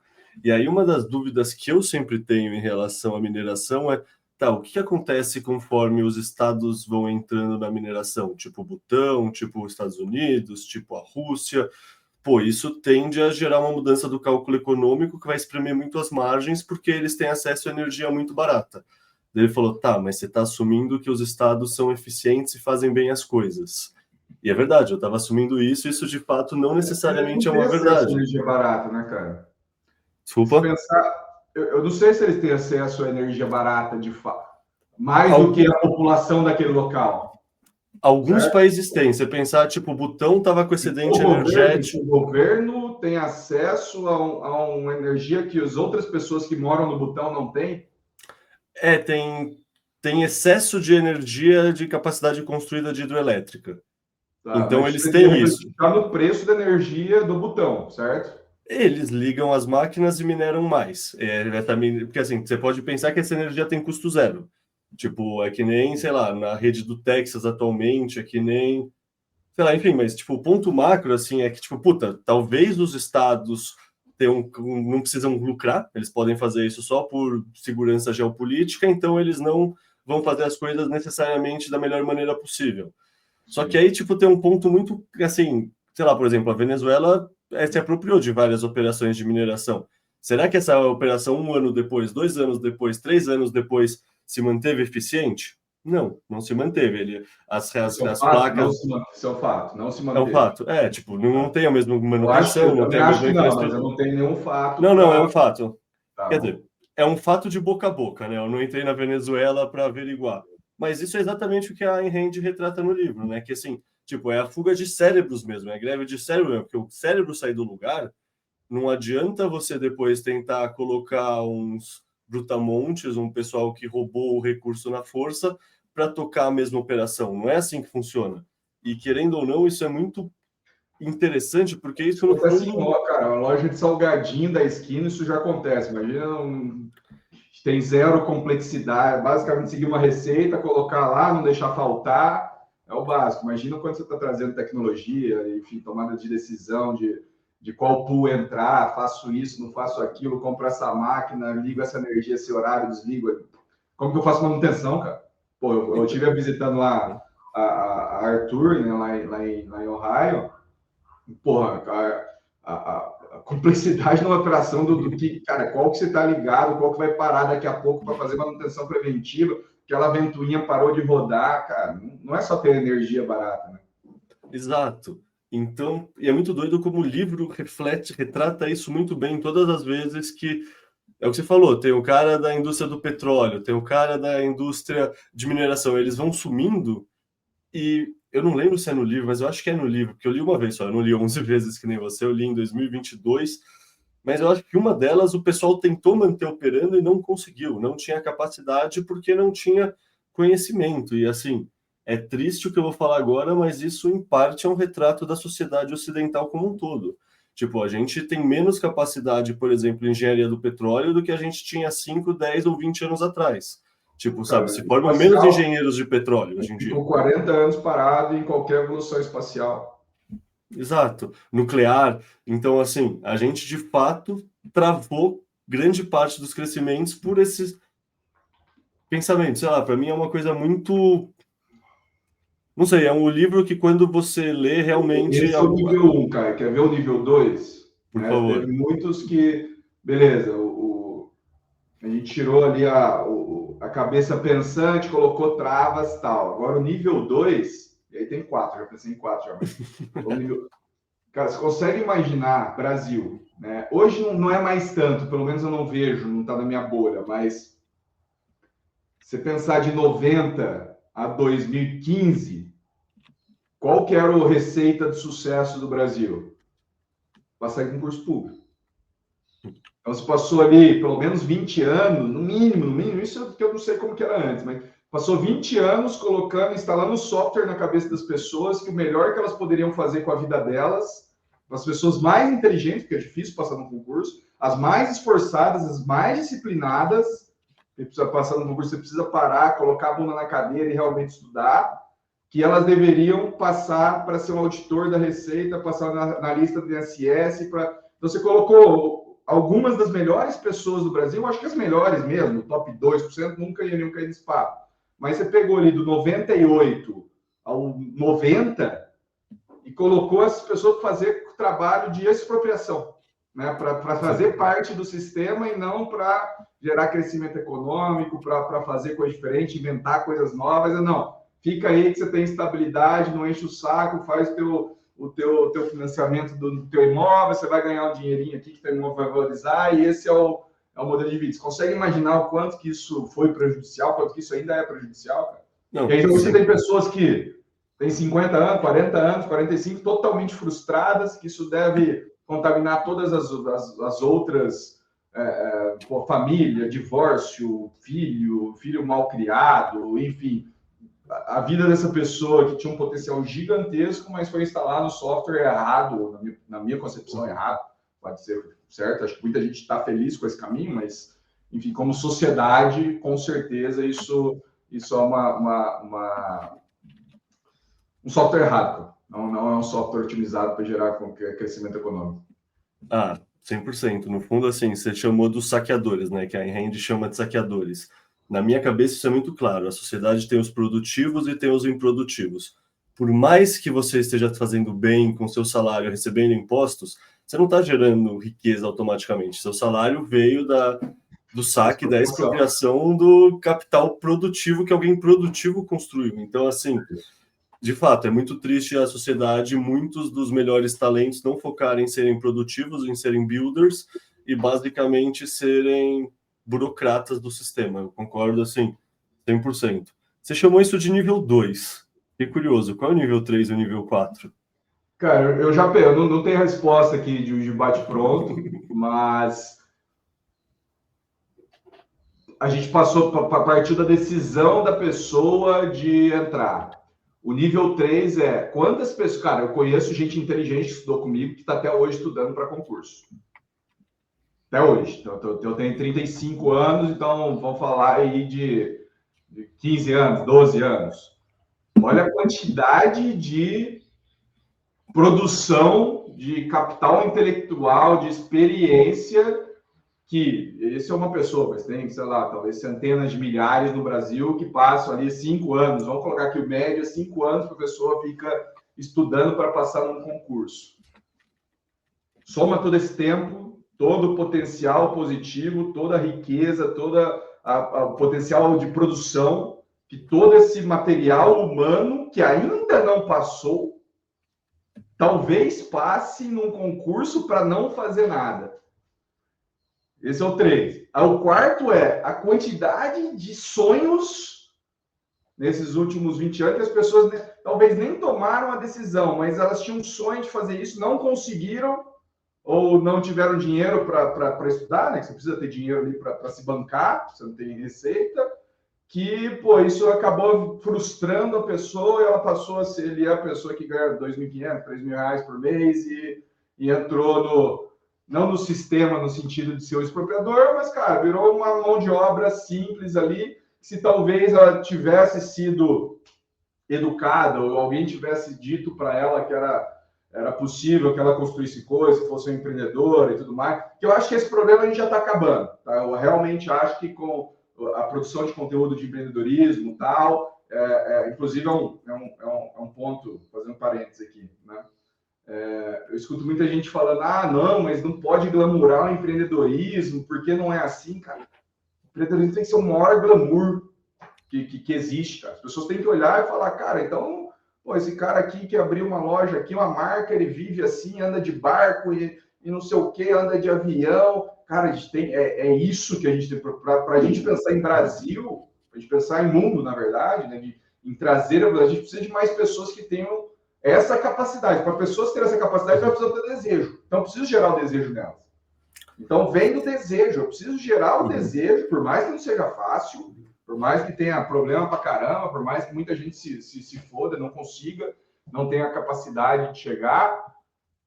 E aí uma das dúvidas que eu sempre tenho em relação à mineração é, tá, o que acontece conforme os estados vão entrando na mineração? Tipo o Butão, tipo os Estados Unidos, tipo a Rússia. Pô, isso tende a gerar uma mudança do cálculo econômico que vai espremer muito as margens, porque eles têm acesso a energia muito barata. Ele falou, tá, mas você está assumindo que os estados são eficientes e fazem bem as coisas. E é verdade, eu estava assumindo isso, e isso de fato não necessariamente é uma verdade. Energia barata, né, cara? Desculpa? Se pensar, eu não sei se eles têm acesso à energia barata de fato, mais do que a população daquele local. Alguns países têm. Você pensar, tipo, o Butão estava com excedente energético. O governo tem acesso a uma energia que as outras pessoas que moram no Butão não têm? Tem excesso de energia de capacidade construída de hidrelétrica. Tá, então eles têm isso. Está no preço da energia do Butão, certo? Eles ligam as máquinas e mineram mais. Porque assim, você pode pensar que essa energia tem custo zero. Tipo, é que nem, sei lá, na rede do Texas atualmente, é que nem... Sei lá, enfim, mas tipo, o ponto macro, assim, é que, tipo, puta, talvez os estados não precisam lucrar, eles podem fazer isso só por segurança geopolítica, então eles não vão fazer as coisas necessariamente da melhor maneira possível. Só que aí, tipo, tem um ponto muito, assim, sei lá, por exemplo, a Venezuela se apropriou de várias operações de mineração. Será que essa operação 1 ano depois, 2 anos depois, 3 anos depois se manteve eficiente? Não se manteve. As placas... Isso é um fato, não se manteve. É um fato. Tipo, não tem a mesma manutenção, não tem a mesma infraestrutura. Mas eu não tenho nenhum fato. Não, é um fato. Tá. Quer dizer, é um fato de boca a boca, né? Eu não entrei na Venezuela para averiguar. Mas isso é exatamente o que a Ayn Rand retrata no livro, né? Que, assim, tipo, é a fuga de cérebros mesmo, é a greve de cérebro mesmo, porque o cérebro sair do lugar, não adianta você depois tentar colocar uns brutamontes, um pessoal que roubou o recurso na força, para tocar a mesma operação. Não é assim que funciona. E, querendo ou não, isso é muito interessante, porque isso não foi... Assim, cara, a loja de salgadinho da esquina, isso já acontece. Imagina, tem zero complexidade. Basicamente, seguir uma receita, colocar lá, não deixar faltar, é o básico. Imagina quando você está trazendo tecnologia, enfim, tomada de decisão de qual pool entrar, faço isso, não faço aquilo, compro essa máquina, ligo essa energia, esse horário, desligo. Como que eu faço manutenção, cara? Pô, eu estive visitando lá a Arthur, né, lá em Ohio. Porra, a complexidade na operação do que, cara, qual que você está ligado, qual que vai parar daqui a pouco para fazer manutenção preventiva, aquela ventoinha parou de rodar, cara. Não é só ter energia barata, né? Exato. Então, e é muito doido como o livro retrata isso muito bem todas as vezes que... É o que você falou, tem o cara da indústria do petróleo, tem o cara da indústria de mineração, eles vão sumindo e eu não lembro se é no livro, mas eu acho que é no livro, porque eu li uma vez só, eu não li 11 vezes que nem você, eu li em 2022, mas eu acho que uma delas o pessoal tentou manter operando e não conseguiu, não tinha capacidade porque não tinha conhecimento. E assim, é triste o que eu vou falar agora, mas isso em parte é um retrato da sociedade ocidental como um todo. Tipo, a gente tem menos capacidade, por exemplo, em engenharia do petróleo do que a gente tinha 5, 10 ou 20 anos atrás. Tipo, Cara, sabe, se formam espacial, menos engenheiros de petróleo hoje em dia. ficou 40 anos parado em qualquer evolução espacial. Exato, nuclear. Então, assim, a gente de fato travou grande parte dos crescimentos por esses pensamentos. Sei lá, para mim é uma coisa muito. Não sei, é um livro que quando você lê realmente. Esse é o nível 1, cara. Quer ver o nível 2? Por Né? favor. Teve muitos que, beleza, a gente tirou ali a cabeça pensante, colocou travas e tal. Agora o nível 2, e aí tem 4, já pensei em 4 já. Mas o nível... Cara, você consegue imaginar Brasil, né? Hoje não é mais tanto, pelo menos eu não vejo, não está na minha bolha, mas você pensar de 90 a 2015, qual que era a receita de sucesso do Brasil? Passar em concurso público. Então, você passou ali pelo menos 20 anos, no mínimo, isso que eu não sei como que era antes, mas passou 20 anos instalando software na cabeça das pessoas, que o melhor que elas poderiam fazer com a vida delas, as pessoas mais inteligentes, porque é difícil passar no concurso, as mais esforçadas, as mais disciplinadas, você precisa passar no concurso, você precisa parar, colocar a bunda na cadeira e realmente estudar, que elas deveriam passar para ser um auditor da Receita, passar na lista do INSS. Então, você colocou algumas das melhores pessoas do Brasil, acho que as melhores mesmo, top 2%, nunca iriam cair nesse papo. Mas você pegou ali do 98 ao 90 e colocou essas pessoas para fazer trabalho de expropriação, né? Para fazer parte do sistema e não para gerar crescimento econômico, para fazer coisa diferente, inventar coisas novas. Não. Fica aí que você tem estabilidade, não enche o saco, faz o teu financiamento do teu imóvel, você vai ganhar um dinheirinho aqui que teu imóvel vai valorizar, e esse é o modelo de vida. Você consegue imaginar o quanto que isso foi prejudicial, quanto que isso ainda é prejudicial, cara? Não, e aí você tem pessoas que têm 50 anos, 40 anos, 45, totalmente frustradas, que isso deve contaminar todas as outras... família, divórcio, filho mal criado, enfim... A vida dessa pessoa que tinha um potencial gigantesco, mas foi instalar no software errado, na minha concepção, errado, pode ser certo. Acho que muita gente está feliz com esse caminho, mas, enfim, como sociedade, com certeza, isso é um software errado. Não é um software otimizado para gerar crescimento econômico. 100%. No fundo, assim, você chamou dos saqueadores, né? Que a Ayn Rand chama de saqueadores. Na minha cabeça isso é muito claro, a sociedade tem os produtivos e tem os improdutivos. Por mais que você esteja fazendo bem com seu salário, recebendo impostos, você não está gerando riqueza automaticamente. Seu salário veio do saque, da expropriação do capital produtivo que alguém produtivo construiu. Então, assim, de fato, é muito triste a sociedade, muitos dos melhores talentos não focarem em serem produtivos, em serem builders e basicamente serem burocratas do sistema. Eu concordo, assim, 100%. Você chamou isso de nível 2. Fiquei curioso. Qual é o nível 3 e o nível 4? Cara, eu não tenho resposta aqui de bate-pronto, mas a gente passou a partir da decisão da pessoa de entrar. O nível 3 é quantas pessoas... Cara, eu conheço gente inteligente que estudou comigo, que está até hoje estudando para concurso. Até hoje. Então, eu tenho 35 anos, então vamos falar aí de 15 anos, 12 anos. Olha a quantidade de produção de capital intelectual, de experiência, que esse é uma pessoa, mas tem, sei lá, talvez centenas de milhares no Brasil que passam ali 5 anos. Vamos colocar aqui o médio, 5 anos para a pessoa fica estudando para passar num concurso. Soma todo esse tempo, todo o potencial positivo, toda a riqueza, todo o potencial de produção, que todo esse material humano que ainda não passou, talvez passe num concurso para não fazer nada. Esse é o 3. O 4 é a quantidade de sonhos nesses últimos 20 anos, que as pessoas talvez nem tomaram a decisão, mas elas tinham um sonho de fazer isso, não conseguiram, ou não tiveram dinheiro para estudar, né? Que você precisa ter dinheiro ali para se bancar, você não tem receita, que, pô, isso acabou frustrando a pessoa e ela passou a ser ali a pessoa que ganha R$2.500, R$3.000 por mês e entrou não no sistema no sentido de ser o expropriador, mas, cara, virou uma mão de obra simples ali, se talvez ela tivesse sido educada ou alguém tivesse dito para ela que era possível que ela construísse coisas, que fosse uma empreendedora e tudo mais, que eu acho que esse problema a gente já está acabando. Tá? Eu realmente acho que com a produção de conteúdo de empreendedorismo e tal, inclusive é um ponto, fazendo parênteses aqui, né? Eu escuto muita gente falando, não, mas não pode glamurar o empreendedorismo, porque não é assim, cara. O empreendedorismo tem que ser o maior glamour que existe, cara. As pessoas têm que olhar e falar, cara, então, pô, esse cara aqui que abriu uma loja aqui, uma marca, ele vive assim, anda de barco e não sei o que, anda de avião. Cara, a gente tem, isso que a gente tem para a gente pensar em Brasil, para a gente pensar em mundo, na verdade, né, em trazer, a gente precisa de mais pessoas que tenham essa capacidade. Para pessoas terem essa capacidade, nós precisamos ter desejo. Então, eu preciso gerar o desejo nelas. Então, vem do desejo. Eu preciso gerar o desejo, por mais que não seja fácil, por mais que tenha problema pra caramba, por mais que muita gente se foda, não consiga, não tenha a capacidade de chegar,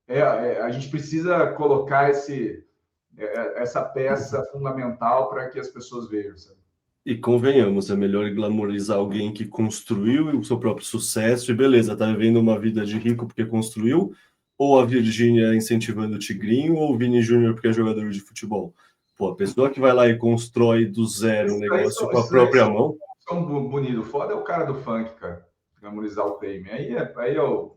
a gente precisa colocar essa peça fundamental para que as pessoas vejam, sabe? E convenhamos, é melhor glamorizar alguém que construiu o seu próprio sucesso e beleza, tá vivendo uma vida de rico porque construiu, ou a Virgínia incentivando o Tigrinho, ou o Vini Júnior porque é jogador de futebol. Pô, a pessoa que vai lá e constrói do zero um negócio com a própria mão... São bonito. Foda é o cara do funk, cara. Glamorizar o Teime. Aí é o...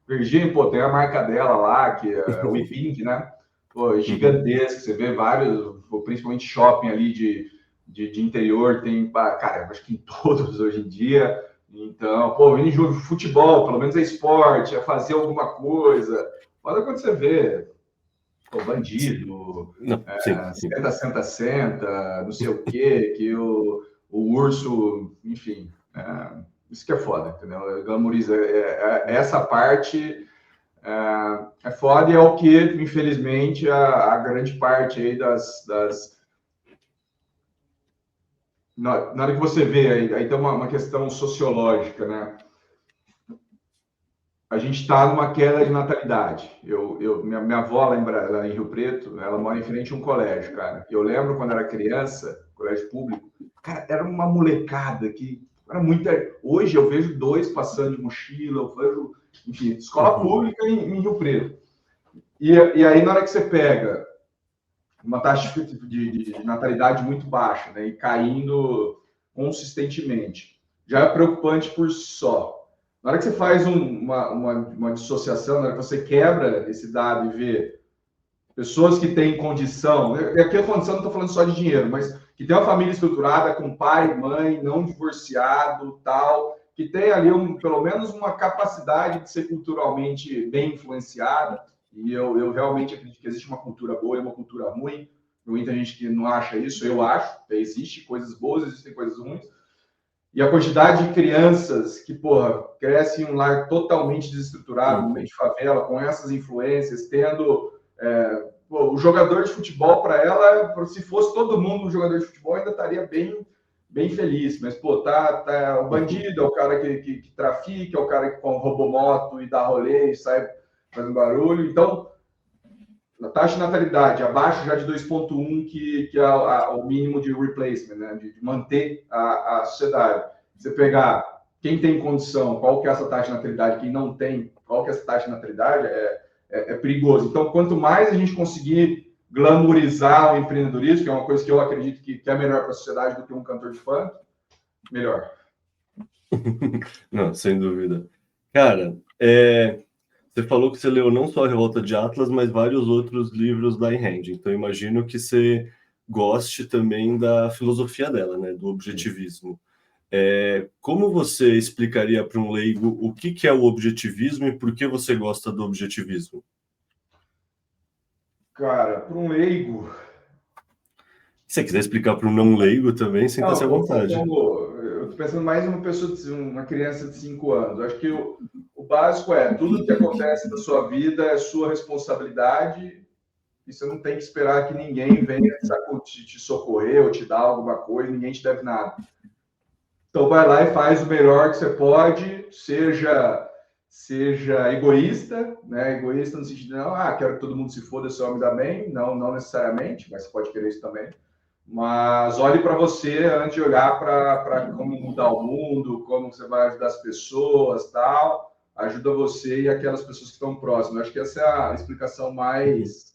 Virgínia, pô, tem a marca dela lá, que é o E-Pink, né? Pô, gigantesco. Você vê vários, principalmente shopping ali de interior, tem, cara, acho que em todos hoje em dia. Então, pô, Vini Júnior, futebol, pelo menos é esporte, é fazer alguma coisa. Olha quando você vê o bandido, senta, não sei o quê, que o urso, enfim, isso que é foda, entendeu? Glamoriza. Essa parte é foda e é o que, infelizmente, a grande parte aí na hora que você vê, aí tem uma questão sociológica, né? A gente está numa queda de natalidade. Minha avó lá em Rio Preto, ela mora em frente a um colégio, cara. Eu lembro quando era criança, colégio público, cara, era uma molecada que era muita. Hoje eu vejo 2 passando de mochila, eu vejo, enfim, escola pública em Rio Preto. E aí, na hora que você pega uma taxa de natalidade muito baixa, né, e caindo consistentemente, já é preocupante por só. Na hora que você faz uma dissociação, na hora que você quebra esse dado e vê pessoas que têm condição, aqui a condição não estou falando só de dinheiro, mas que tem uma família estruturada com pai, mãe, não divorciado, tal, que tem ali pelo menos uma capacidade de ser culturalmente bem influenciada, e eu realmente acredito que existe uma cultura boa e uma cultura ruim. Muita gente que não acha isso, eu acho, existe coisas boas, existem coisas ruins. E a quantidade de crianças que, porra, crescem em um lar totalmente desestruturado, no meio de favela, com essas influências, tendo... o jogador de futebol, para ela, se fosse todo mundo um jogador de futebol, ainda estaria bem feliz. Mas, pô, tá o bandido, é o cara que trafica, é o cara que roubou moto e dá rolê e sai fazendo barulho. Então, a taxa de natalidade abaixo já de 2,1, que é o mínimo de replacement, né? De manter a sociedade. Você pegar quem tem condição, qual que é essa taxa de natalidade, quem não tem, qual que é essa taxa de natalidade, é perigoso. Então, quanto mais a gente conseguir glamourizar o empreendedorismo, que é uma coisa que eu acredito que é melhor para a sociedade do que um cantor de funk, melhor. Não, sem dúvida. Cara, você falou que você leu não só a Revolta de Atlas, mas vários outros livros da Ayn Rand. Então, imagino que você goste também da filosofia dela, né? Do objetivismo. Como você explicaria para um leigo o que é o objetivismo e por que você gosta do objetivismo? Cara, para um leigo... Se você quiser explicar para um não leigo também, sinta-se à vontade. Eu tô pensando mais em uma criança de 5 anos. Eu acho que o básico é tudo que acontece na sua vida é sua responsabilidade e você não tem que esperar que ninguém venha te socorrer ou te dar alguma coisa, ninguém te deve nada. Então vai lá e faz o melhor que você pode, seja egoísta, né? Egoísta no sentido de não, quero que todo mundo se foda, se eu me dá bem, não necessariamente, mas você pode querer isso também. Mas olhe para você antes de olhar para como mudar o mundo, como você vai ajudar as pessoas, tal. Ajuda você e aquelas pessoas que estão próximas. Acho que essa é a explicação mais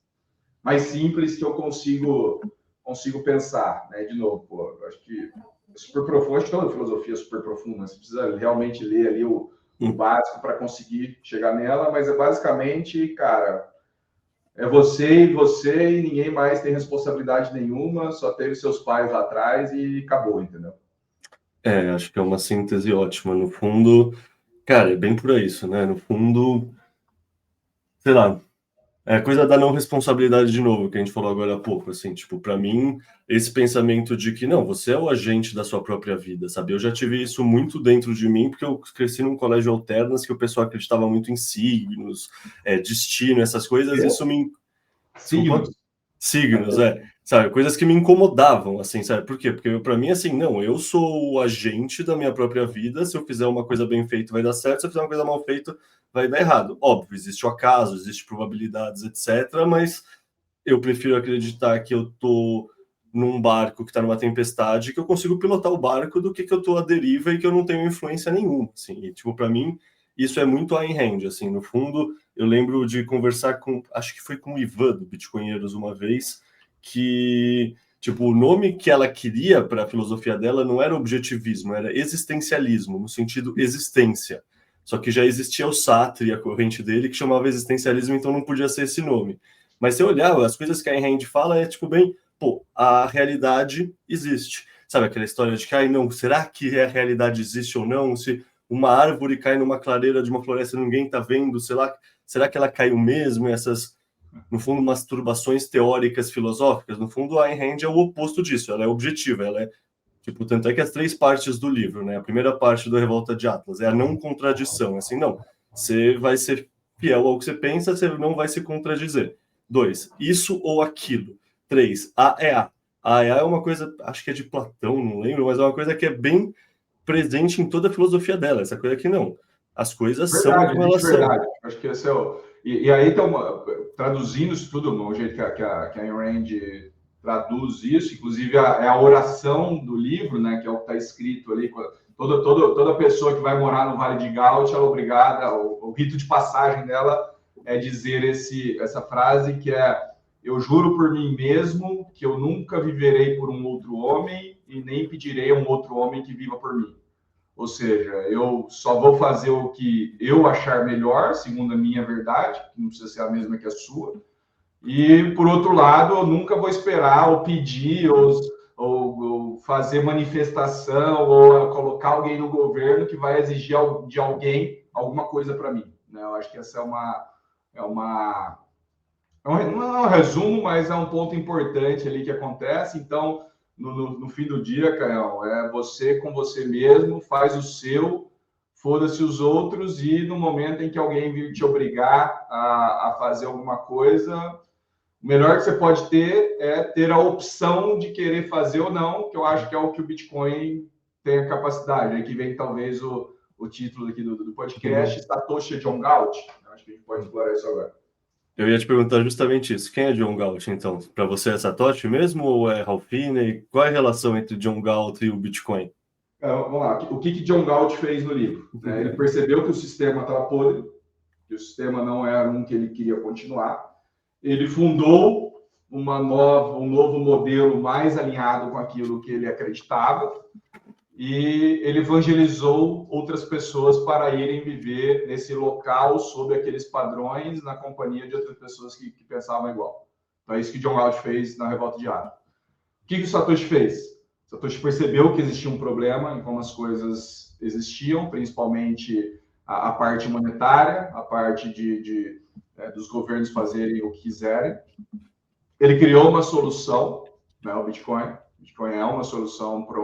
simples que eu consigo pensar, né? De novo, pô, acho que é super profundo, acho que toda filosofia é super profunda. Você precisa realmente ler ali o básico para conseguir chegar nela, mas é basicamente, cara, é você e ninguém mais tem responsabilidade nenhuma, só teve seus pais lá atrás e acabou, entendeu? Acho que é uma síntese ótima. No fundo, cara, é bem por isso, né? No fundo, sei lá, é coisa da não responsabilidade de novo, que a gente falou agora há pouco, assim, tipo, para mim, esse pensamento de que, não, você é o agente da sua própria vida, sabe? Eu já tive isso muito dentro de mim, porque eu cresci num colégio alternas que o pessoal acreditava muito em signos, destino, essas coisas, isso me... Signos. Signos, sabe? Coisas que me incomodavam, assim, sabe? Por quê? Porque para mim, assim, não, eu sou o agente da minha própria vida, se eu fizer uma coisa bem feita vai dar certo, se eu fizer uma coisa mal feita vai dar errado. Óbvio, existe o acaso, existe probabilidades, etc., mas eu prefiro acreditar que eu tô num barco que tá numa tempestade, que eu consigo pilotar o barco do que eu tô à deriva e que eu não tenho influência nenhuma, assim. E, tipo, para mim, isso é muito Ayn Rand, assim, no fundo, eu lembro de conversar acho que foi com o Ivan, do Bitcoinheiros, uma vez, que, tipo, o nome que ela queria para a filosofia dela não era objetivismo, era existencialismo, no sentido existência. Só que já existia o Sartre, a corrente dele, que chamava existencialismo, então não podia ser esse nome. Mas se eu olhar, as coisas que a Ayn Rand fala é, tipo, bem, pô, a realidade existe. Sabe aquela história de que, não, será que a realidade existe ou não? Se uma árvore cai numa clareira de uma floresta e ninguém tá vendo, sei lá, será que ela caiu mesmo? E essas, no fundo, masturbações teóricas filosóficas, no fundo, a Ayn Rand é o oposto disso, ela é objetiva, ela é, tipo, tanto é que as 3 partes do livro, né, a primeira parte do Revolta de Atlas é a não contradição, assim, não, você vai ser fiel ao que você pensa, você não vai se contradizer. 2, isso ou aquilo. 3, A é A. A é uma coisa, acho que é de Platão, não lembro, mas é uma coisa que é bem presente em toda a filosofia dela, essa coisa que não. As coisas Verdade, são como elas verdade. são. Acho que esse é o... E aí, então, traduzindo isso tudo, o jeito que a Ayn Rand traduz isso, inclusive é a oração do livro, né, que é o que está escrito ali, toda pessoa que vai morar no Vale de Gaut, ela é obrigada, o rito de passagem dela é dizer essa frase que é: eu juro por mim mesmo que eu nunca viverei por um outro homem e nem pedirei a um outro homem que viva por mim. Ou seja, eu só vou fazer o que eu achar melhor, segundo a minha verdade, que não precisa ser a mesma que a sua. E, por outro lado, eu nunca vou esperar ou pedir ou fazer manifestação ou colocar alguém no governo que vai exigir de alguém alguma coisa para mim. Né? Eu acho que essa não é um resumo, mas é um ponto importante ali que acontece. Então, no fim do dia, Caio, é você com você mesmo, faz o seu, foda-se os outros, e no momento em que alguém vir te obrigar a fazer alguma coisa, o melhor que você pode ter é ter a opção de querer fazer ou não, que eu acho que é o que o Bitcoin tem a capacidade. Aí que vem talvez o título aqui do podcast, Satoshi John Galt. Acho que a gente pode explorar isso agora. Eu ia te perguntar justamente isso. Quem é John Galt, então? Para você é Satoshi mesmo ou é Ralph Finney? Qual é a relação entre John Galt e o Bitcoin? Vamos lá. O que John Galt fez no livro? Né? Ele percebeu que o sistema estava podre, que o sistema não era um que ele queria continuar. Ele fundou um novo modelo mais alinhado com aquilo que ele acreditava, e ele evangelizou outras pessoas para irem viver nesse local sob aqueles padrões, na companhia de outras pessoas que pensavam igual. Então é isso que John Galt fez na Revolta de Atlas. O que o Satoshi fez? O Satoshi percebeu que existia um problema em como as coisas existiam, principalmente a parte monetária, a parte dos governos fazerem o que quiserem. Ele criou uma solução, né, o Bitcoin. O Bitcoin é uma solução para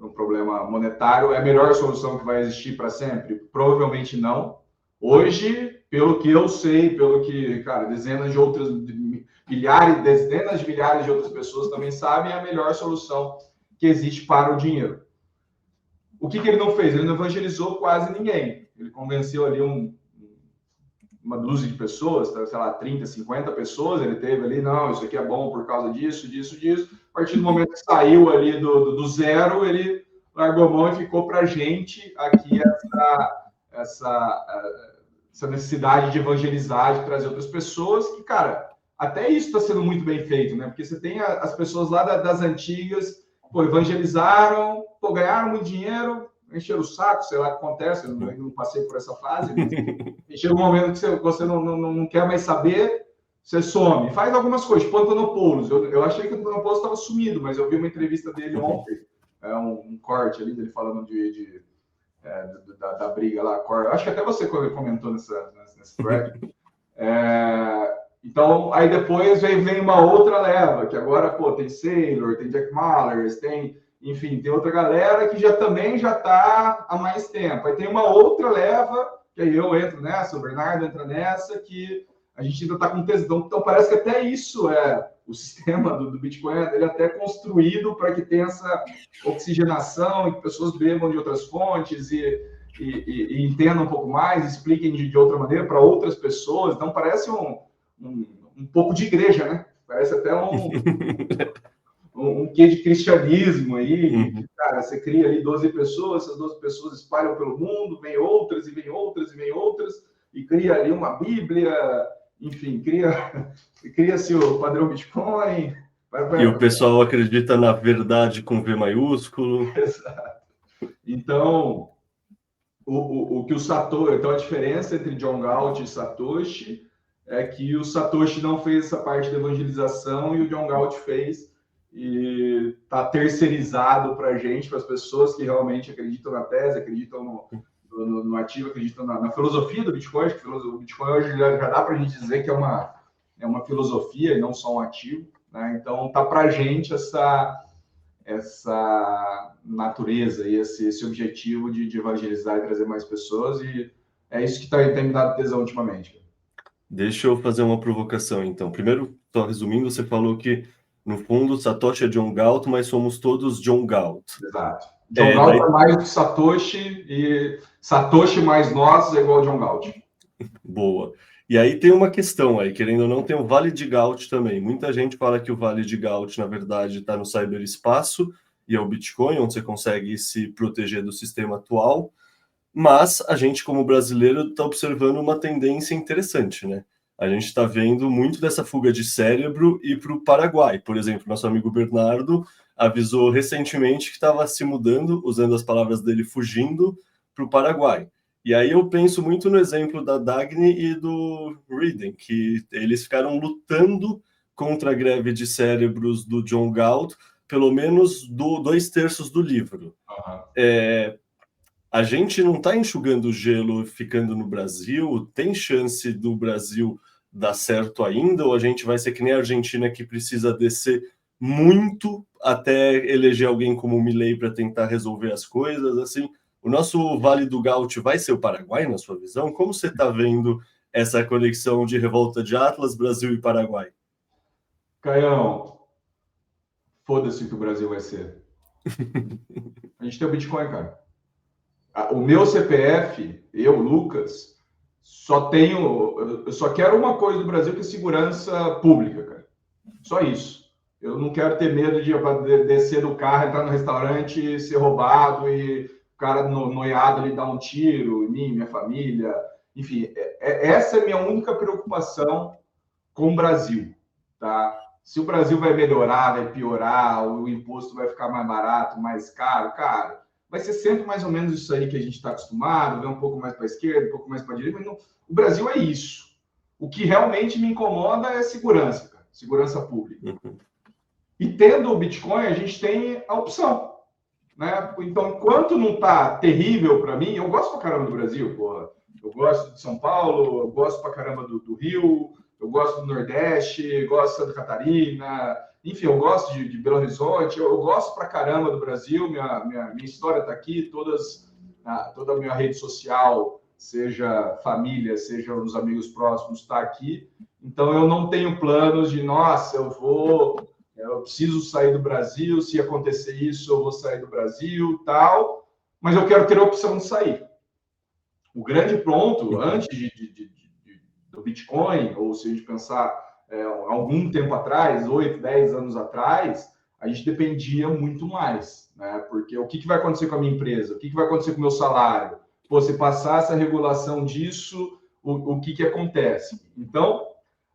por um problema monetário, é a melhor solução que vai existir para sempre? Provavelmente não. Hoje, pelo que eu sei, pelo que, cara, dezenas de milhares de outras pessoas também sabem, é a melhor solução que existe para o dinheiro. O que ele não fez? Ele não evangelizou quase ninguém. Ele convenceu ali uma dúzia de pessoas, sei lá, 30, 50 pessoas, ele teve ali, não, isso aqui é bom por causa disso. A partir do momento que saiu ali do zero, ele largou a mão e ficou para a gente aqui essa necessidade de evangelizar, de trazer outras pessoas, que, cara, até isso está sendo muito bem feito, né? Porque você tem as pessoas lá das antigas, pô, evangelizaram, pô, ganharam muito dinheiro, encheram o saco, sei lá o que acontece, eu não passei por essa fase, e chega um momento que você não quer mais saber, você some, faz algumas coisas, tipo Antonopoulos. Eu achei que o Antonopoulos estava sumido, mas eu vi uma entrevista dele ontem, um corte ali dele falando da briga lá. Acho que até você comentou nesse thread. Então, aí depois vem uma outra leva, que agora, pô, tem Saylor, tem Jack Mallers, enfim, tem outra galera que também já está há mais tempo. Aí tem uma outra leva, que aí eu entro nessa, o Bernardo entra nessa, que a gente ainda está com tesão. Então, parece que até isso o sistema do Bitcoin, ele é até construído para que tenha essa oxigenação e que pessoas bebam de outras fontes e entendam um pouco mais, expliquem de outra maneira para outras pessoas. Então, parece um pouco de igreja, né? Parece até um quê de cristianismo aí. Que, cara, você cria ali 12 pessoas, essas 12 pessoas espalham pelo mundo, vem outras, e vem outras, e vem outras, e cria ali uma Bíblia, enfim, cria-se o padrão Bitcoin. E o pessoal acredita na verdade com V maiúsculo. Exato. Então, o que o Satoshi... Então, a diferença entre John Galt e Satoshi é que o Satoshi não fez essa parte da evangelização e o John Galt fez, e está terceirizado para a gente, para as pessoas que realmente acreditam na tese, acreditam no ativo, acreditam na filosofia do Bitcoin. Acho que o Bitcoin hoje já dá para a gente dizer que é uma filosofia e não só um ativo, né? Então, tá para a gente essa natureza e esse objetivo de evangelizar e trazer mais pessoas, e é isso que tem me dado tesão ultimamente. Deixa eu fazer uma provocação, então. Primeiro, só resumindo, você falou que, no fundo, Satoshi é John Galt, mas somos todos John Galt. Exato. John Galt é mais do que Satoshi, e Satoshi mais nós é igual a John Galt. Boa. E aí tem uma questão aí, querendo ou não, tem o Vale de Galt também. Muita gente fala que o Vale de Galt, na verdade, está no cyberespaço, e é o Bitcoin, onde você consegue se proteger do sistema atual. Mas a gente, como brasileiro, está observando uma tendência interessante, né? A gente está vendo muito dessa fuga de cérebro ir para o Paraguai. Por exemplo, nosso amigo Bernardo avisou recentemente que estava se mudando, usando as palavras dele, fugindo para o Paraguai. E aí eu penso muito no exemplo da Dagny e do Reading, que eles ficaram lutando contra a greve de cérebros do John Galt, pelo menos 2/3 do livro. A gente não está enxugando o gelo ficando no Brasil? Tem chance do Brasil dar certo ainda? Ou a gente vai ser que nem a Argentina, que precisa descer muito até eleger alguém como o Milei para tentar resolver as coisas? Assim, o nosso Vale do Galt vai ser o Paraguai, na sua visão? Como você está vendo essa conexão de revolta de Atlas, Brasil e Paraguai? Caião, foda-se o que o Brasil vai ser. A gente tem o Bitcoin, cara. O meu CPF, eu, Lucas, eu só quero uma coisa do Brasil, que é segurança pública, cara. Só isso. Eu não quero ter medo de descer do carro, entrar no restaurante, ser roubado e o cara noiado ali dar um tiro em mim, minha família. Enfim, essa é a minha única preocupação com o Brasil, tá? Se o Brasil vai melhorar, vai piorar, o imposto vai ficar mais barato, mais caro, cara, vai ser sempre mais ou menos isso aí que a gente está acostumado, ver um pouco mais para a esquerda, um pouco mais para a direita, mas não, o Brasil é isso. O que realmente me incomoda é segurança, cara, segurança pública. E tendo o Bitcoin, a gente tem a opção, né? Então, enquanto não está terrível para mim, eu gosto pra caramba do Brasil, porra. Eu gosto de São Paulo, eu gosto pra caramba do Rio, eu gosto do Nordeste, gosto de Santa Catarina, Enfim, eu gosto de Belo Horizonte, eu gosto pra caramba do Brasil, minha história está aqui, toda a minha rede social, seja família, seja os amigos próximos, está aqui. Então, eu não tenho planos de, nossa, eu preciso sair do Brasil, se acontecer isso, eu vou sair do Brasil, tal, mas eu quero ter a opção de sair. O grande ponto, antes do Bitcoin, ou se a gente pensar algum tempo atrás, 8, 10 anos atrás, a gente dependia muito mais, né? Porque o que vai acontecer com a minha empresa? O que vai acontecer com o meu salário? Pô, se passar essa regulação disso, o que acontece? Então,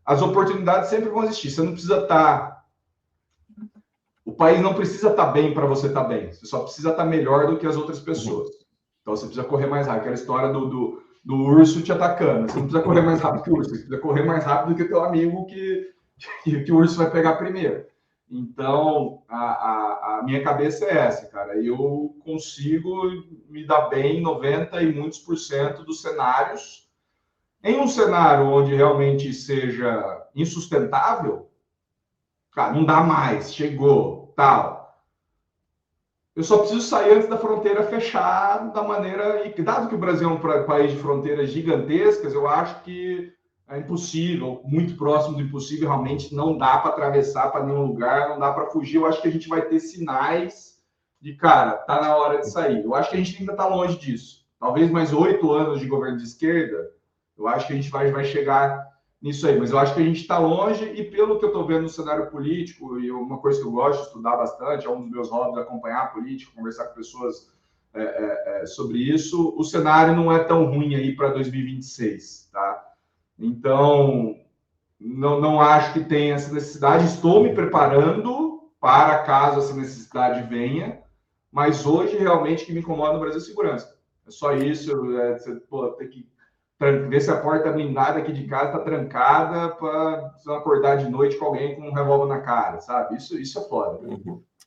as oportunidades sempre vão existir. Você não precisa estar... O país não precisa estar bem para você estar bem. Você só precisa estar melhor do que as outras pessoas. Então, você precisa correr mais rápido. Aquela história do urso te atacando. Você não precisa correr mais rápido que o urso. Você precisa correr mais rápido do que teu amigo que o urso vai pegar primeiro. Então, a minha cabeça é essa, cara. Eu consigo me dar bem em 90 e muitos % dos cenários. Em um cenário onde realmente seja insustentável, cara, não dá mais, chegou, tal. Eu só preciso sair antes da fronteira fechar da maneira... E dado que o Brasil é um país de fronteiras gigantescas, eu acho que é impossível, muito próximo do impossível, realmente não dá para atravessar para nenhum lugar, não dá para fugir. Eu acho que a gente vai ter sinais de, cara, tá na hora de sair. Eu acho que a gente ainda está longe disso. Talvez mais 8 anos de governo de esquerda, eu acho que a gente vai chegar nisso aí. Mas eu acho que a gente está longe e pelo que eu estou vendo no cenário político, e uma coisa que eu gosto de estudar bastante, é um dos meus hobbies, acompanhar a política, conversar com pessoas sobre isso, o cenário não é tão ruim aí para 2026, tá? Então, não acho que tenha essa necessidade. Estou me preparando para caso essa necessidade venha, mas hoje realmente o que me incomoda no Brasil é segurança. É só isso. Você tem que ver se a porta blindada aqui de casa está trancada para não acordar de noite com alguém com um revólver na cara, sabe? Isso é foda.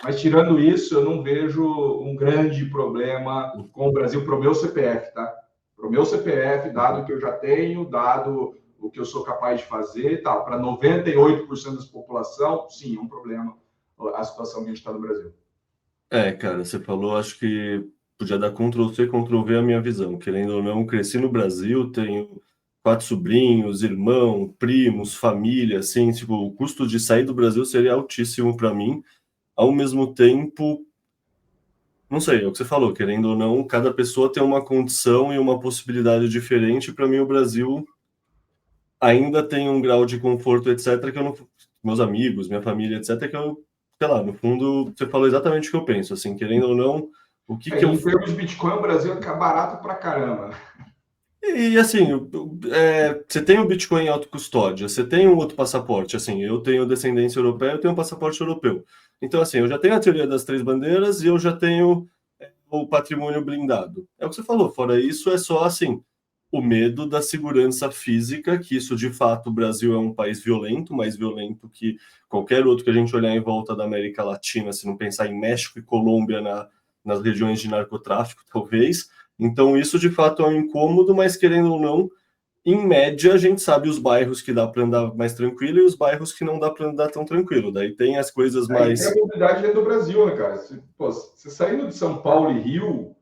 Mas tirando isso, eu não vejo um grande problema com o Brasil para o meu CPF, tá? Para o meu CPF, dado que eu já tenho, dado o que eu sou capaz de fazer e tal. Para 98% da população, sim, é um problema a situação que a gente está no Brasil. Cara, você falou, acho que podia dar Ctrl+C, Ctrl+V a minha visão. Querendo ou não, cresci no Brasil, tenho 4 sobrinhos, irmão, primos, família, assim, tipo, o custo de sair do Brasil seria altíssimo para mim. Ao mesmo tempo, não sei, é o que você falou, querendo ou não, cada pessoa tem uma condição e uma possibilidade diferente. Para mim, o Brasil ainda tem um grau de conforto, etc., que eu não... Meus amigos, minha família, etc., que eu, sei lá, no fundo, você falou exatamente o que eu penso, assim, querendo ou não, o que que eu... Em termos de Bitcoin, o Brasil é barato pra caramba. E assim, você tem o Bitcoin em autocustódia, você tem um outro passaporte, assim, eu tenho descendência europeia, eu tenho um passaporte europeu. Então, assim, eu já tenho a teoria das 3 bandeiras e eu já tenho o patrimônio blindado. É o que você falou, fora isso, é só, assim, o medo da segurança física, que isso, de fato, o Brasil é um país violento, mais violento que qualquer outro que a gente olhar em volta da América Latina, se não pensar em México e Colômbia nas regiões de narcotráfico, talvez. Então, isso, de fato, é um incômodo, mas, querendo ou não, em média, a gente sabe os bairros que dá para andar mais tranquilo e os bairros que não dá para andar tão tranquilo. Daí tem as coisas mais... Tem a mobilidade dentro do Brasil, né, cara? Você saindo de São Paulo e Rio,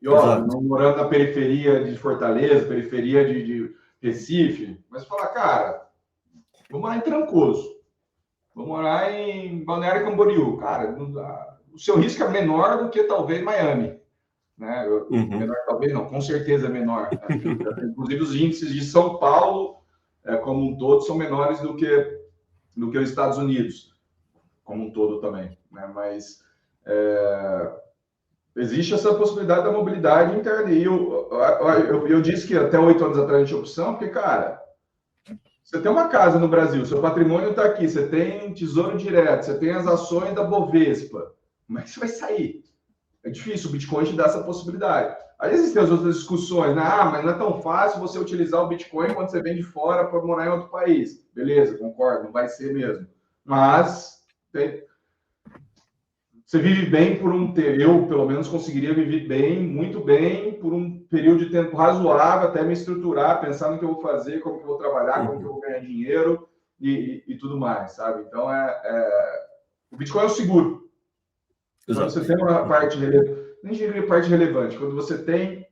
e ó, morando na periferia de Fortaleza, periferia de Recife, mas falar, cara, vou morar em Trancoso, vou morar em Balneário Camboriú, cara, o seu risco é menor do que talvez Miami. Né? Menor, talvez não, com certeza é menor. Né? Inclusive, os índices de São Paulo, como um todo, são menores do que os Estados Unidos, como um todo também. Né? Mas existe essa possibilidade da mobilidade interna. E eu disse que até 8 anos atrás a gente tinha opção, porque, cara, você tem uma casa no Brasil, seu patrimônio está aqui, você tem tesouro direto, você tem as ações da Bovespa. Como é que você vai sair? É difícil, o Bitcoin te dá essa possibilidade. Aí existem as outras discussões, né? Mas não é tão fácil você utilizar o Bitcoin quando você vem de fora para morar em outro país. Beleza, concordo, não vai ser mesmo. Mas você vive bem por eu, pelo menos, conseguiria viver bem, muito bem, por um período de tempo razoável, até me estruturar, pensar no que eu vou fazer, como que eu vou trabalhar, como que eu vou ganhar dinheiro e tudo mais, sabe? Então, O Bitcoin é um seguro. Quando Exato. você tem uma parte relevante, nem diria parte relevante, quando você tem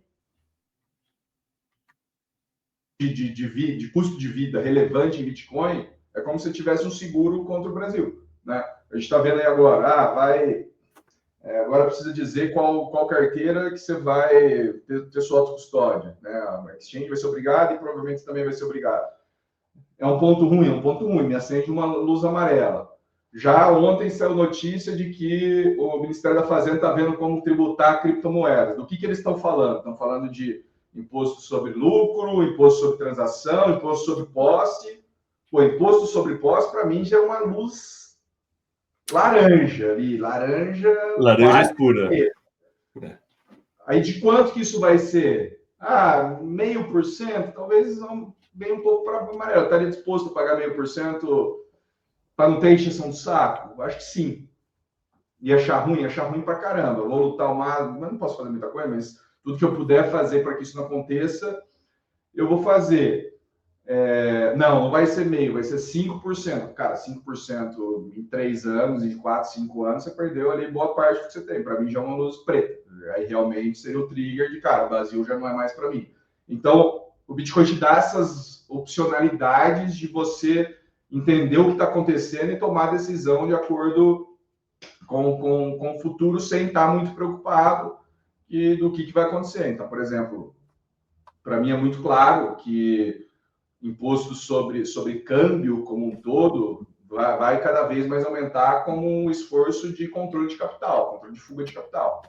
de custo de vida relevante em Bitcoin, é como se tivesse um seguro contra o Brasil, né? A gente está vendo aí agora, agora precisa dizer qual carteira que você vai ter sua autocustódia, né? A exchange vai ser obrigada e provavelmente também vai ser obrigada. É um ponto ruim, me acende uma luz amarela. Já ontem saiu notícia de que o Ministério da Fazenda está vendo como tributar criptomoedas. Do que eles estão falando? Estão falando de imposto sobre lucro, imposto sobre transação, imposto sobre posse. Pô, imposto sobre posse, para mim, já é uma luz laranja ali. Laranja escura. Aí de quanto que isso vai ser? 0,5%? Talvez bem um pouco para amarelo. Estaria disposto a pagar 0,5% para não ter encheção de saco? Acho que sim. E achar ruim pra caramba. Vou lutar o máximo, mas não posso fazer muita coisa, mas tudo que eu puder fazer para que isso não aconteça, eu vou fazer. Não vai ser meio, vai ser 5%. Cara, 5% em 3 anos, em 4, 5 anos, você perdeu ali boa parte do que você tem. Para mim já é uma luz preta. Aí realmente seria o trigger de, cara, o Brasil já não é mais para mim. Então, o Bitcoin te dá essas opcionalidades de você entender o que está acontecendo e tomar decisão de acordo com o futuro sem estar muito preocupado do que vai acontecer. Então, por exemplo, para mim é muito claro que imposto sobre câmbio como um todo vai cada vez mais aumentar como um esforço de controle de capital, controle de fuga de capital.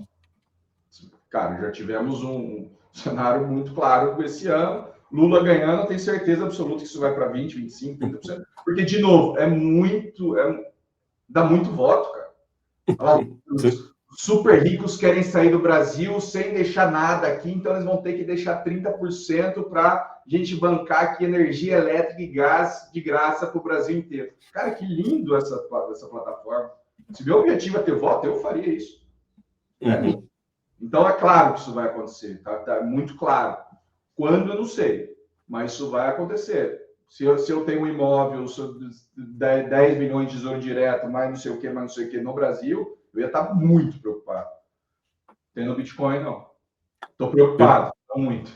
Cara, já tivemos um cenário muito claro esse ano. Lula ganhando, eu tenho certeza absoluta que isso vai para 20%, 25%, 30%. Porque, de novo, dá muito voto, cara. Os super ricos querem sair do Brasil sem deixar nada aqui, então eles vão ter que deixar 30% para a gente bancar aqui energia elétrica e gás de graça para o Brasil inteiro. Cara, que lindo essa plataforma. Se meu objetivo é ter voto, eu faria isso. Então, é claro que isso vai acontecer, tá muito claro. Quando, eu não sei, mas isso vai acontecer. Se eu tenho um imóvel, 10 milhões de tesouro direto, mais não sei o que no Brasil, eu ia estar muito preocupado. Tendo Bitcoin, não. Estou preocupado, não muito.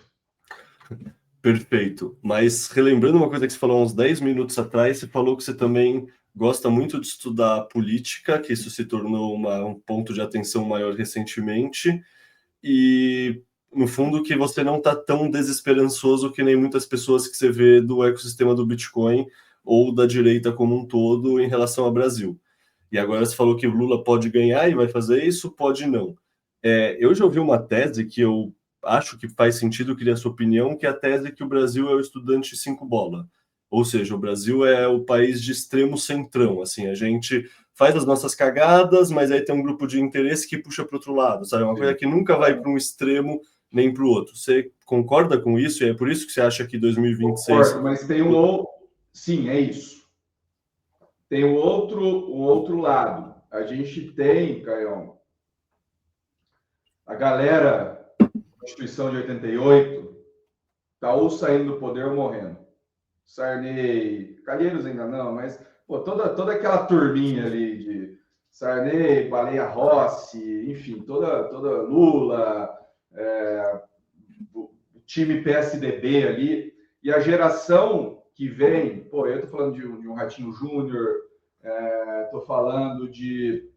Perfeito. Mas relembrando uma coisa que você falou há uns 10 minutos atrás, você falou que você também gosta muito de estudar política, que isso se tornou um ponto de atenção maior recentemente, e no fundo que você não está tão desesperançoso que nem muitas pessoas que você vê do ecossistema do Bitcoin ou da direita como um todo em relação ao Brasil. E agora você falou que o Lula pode ganhar e vai fazer isso, pode não. Eu já ouvi uma tese que eu acho que faz sentido, eu queria a sua opinião, que é a tese que o Brasil é o estudante 5 bola. Ou seja, o Brasil é o país de extremo centrão. Assim, a gente faz as nossas cagadas, mas aí tem um grupo de interesse que puxa para o outro lado, sabe? Uma coisa que nunca vai para um extremo nem para o outro. Você concorda com isso? E é por isso que você acha que 2026... Concordo, mas tem um outro... Sim, é isso. Tem o outro lado. A gente tem, Caião, a galera da Constituição de 88 está ou saindo do poder ou morrendo. Sarney, Calheiros ainda não, mas toda aquela turminha ali de Sarney, Baleia Rossi, enfim, toda Lula, o time PSDB ali, e a geração que vem, eu estou falando de um Ratinho Júnior, estou falando de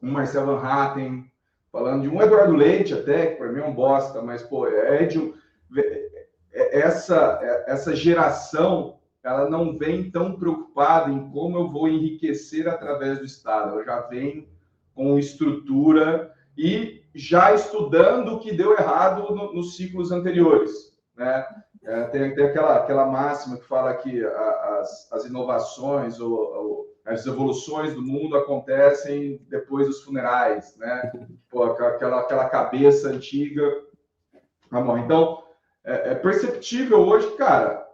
um Marcel Van Hatten, falando de um Eduardo Leite até, que para mim é um bosta, mas essa geração, ela não vem tão preocupada em como eu vou enriquecer através do Estado, ela já vem com estrutura e já estudando o que deu errado nos ciclos anteriores, né? Tem aquela máxima que fala que as inovações ou as evoluções do mundo acontecem depois dos funerais, né? Aquela cabeça antiga. Então, é perceptível hoje, cara,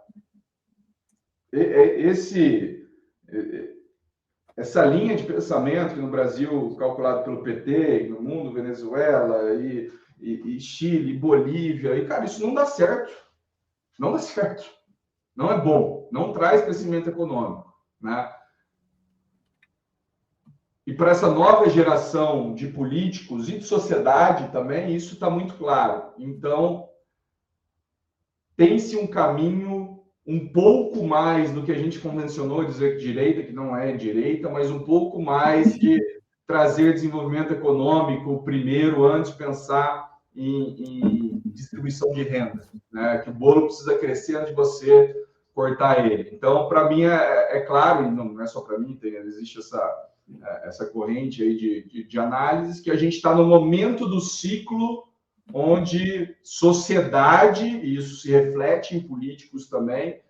essa linha de pensamento que no Brasil, calculado pelo PT, no mundo, Venezuela, e Chile, Bolívia, e, cara, isso não dá certo. Não dá certo. Não é bom. Não traz crescimento econômico, né? E para essa nova geração de políticos e de sociedade também, isso está muito claro. Então, tem-se um caminho um pouco mais do que a gente convencionou dizer que direita, que não é direita, mas um pouco mais de trazer desenvolvimento econômico primeiro, antes de pensar em distribuição de renda, né? Que o bolo precisa crescer antes de você cortar ele. Então, para mim, é claro, e não é só para mim, existe essa corrente aí de análises, que a gente está no momento do ciclo onde sociedade, e isso se reflete em políticos também,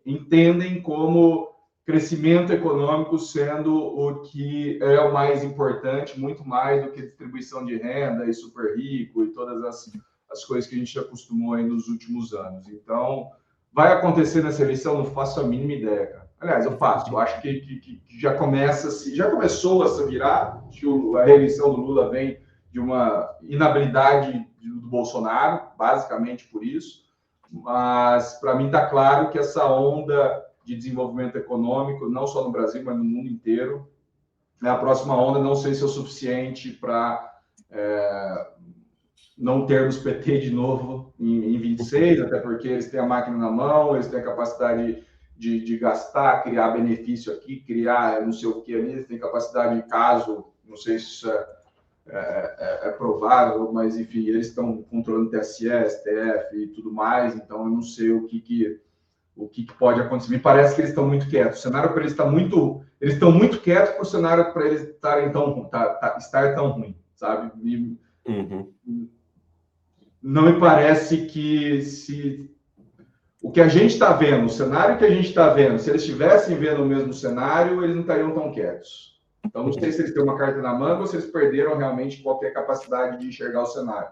entendem como crescimento econômico sendo o que é o mais importante, muito mais do que distribuição de renda e super rico e todas as coisas que a gente acostumou aí nos últimos anos. Então, vai acontecer nessa eleição? Não faço a mínima ideia, cara. Aliás, eu faço. Eu acho que já começou a se virar. Acho que a reeleição do Lula vem de uma inabilidade do Bolsonaro, basicamente por isso. Mas, para mim, está claro que essa onda de desenvolvimento econômico, não só no Brasil, mas no mundo inteiro, a próxima onda não sei se é o suficiente para não termos PT de novo em 26, até porque eles têm a máquina na mão, eles têm a capacidade de gastar, criar benefício aqui, criar não sei o que ali, eles têm capacidade de caso, não sei se isso é provável, mas enfim, eles estão controlando TSE, STF e tudo mais, então eu não sei o que pode acontecer. Me parece que eles estão muito quietos. O cenário para eles está muito... Eles estão muito quietos para o cenário para eles estar tão ruim, sabe? Não me parece que o que a gente está vendo, o cenário que a gente está vendo, se eles estivessem vendo o mesmo cenário, eles não estariam tão quietos. Então, não sei se eles têm uma carta na manga ou se eles perderam realmente qualquer capacidade de enxergar o cenário.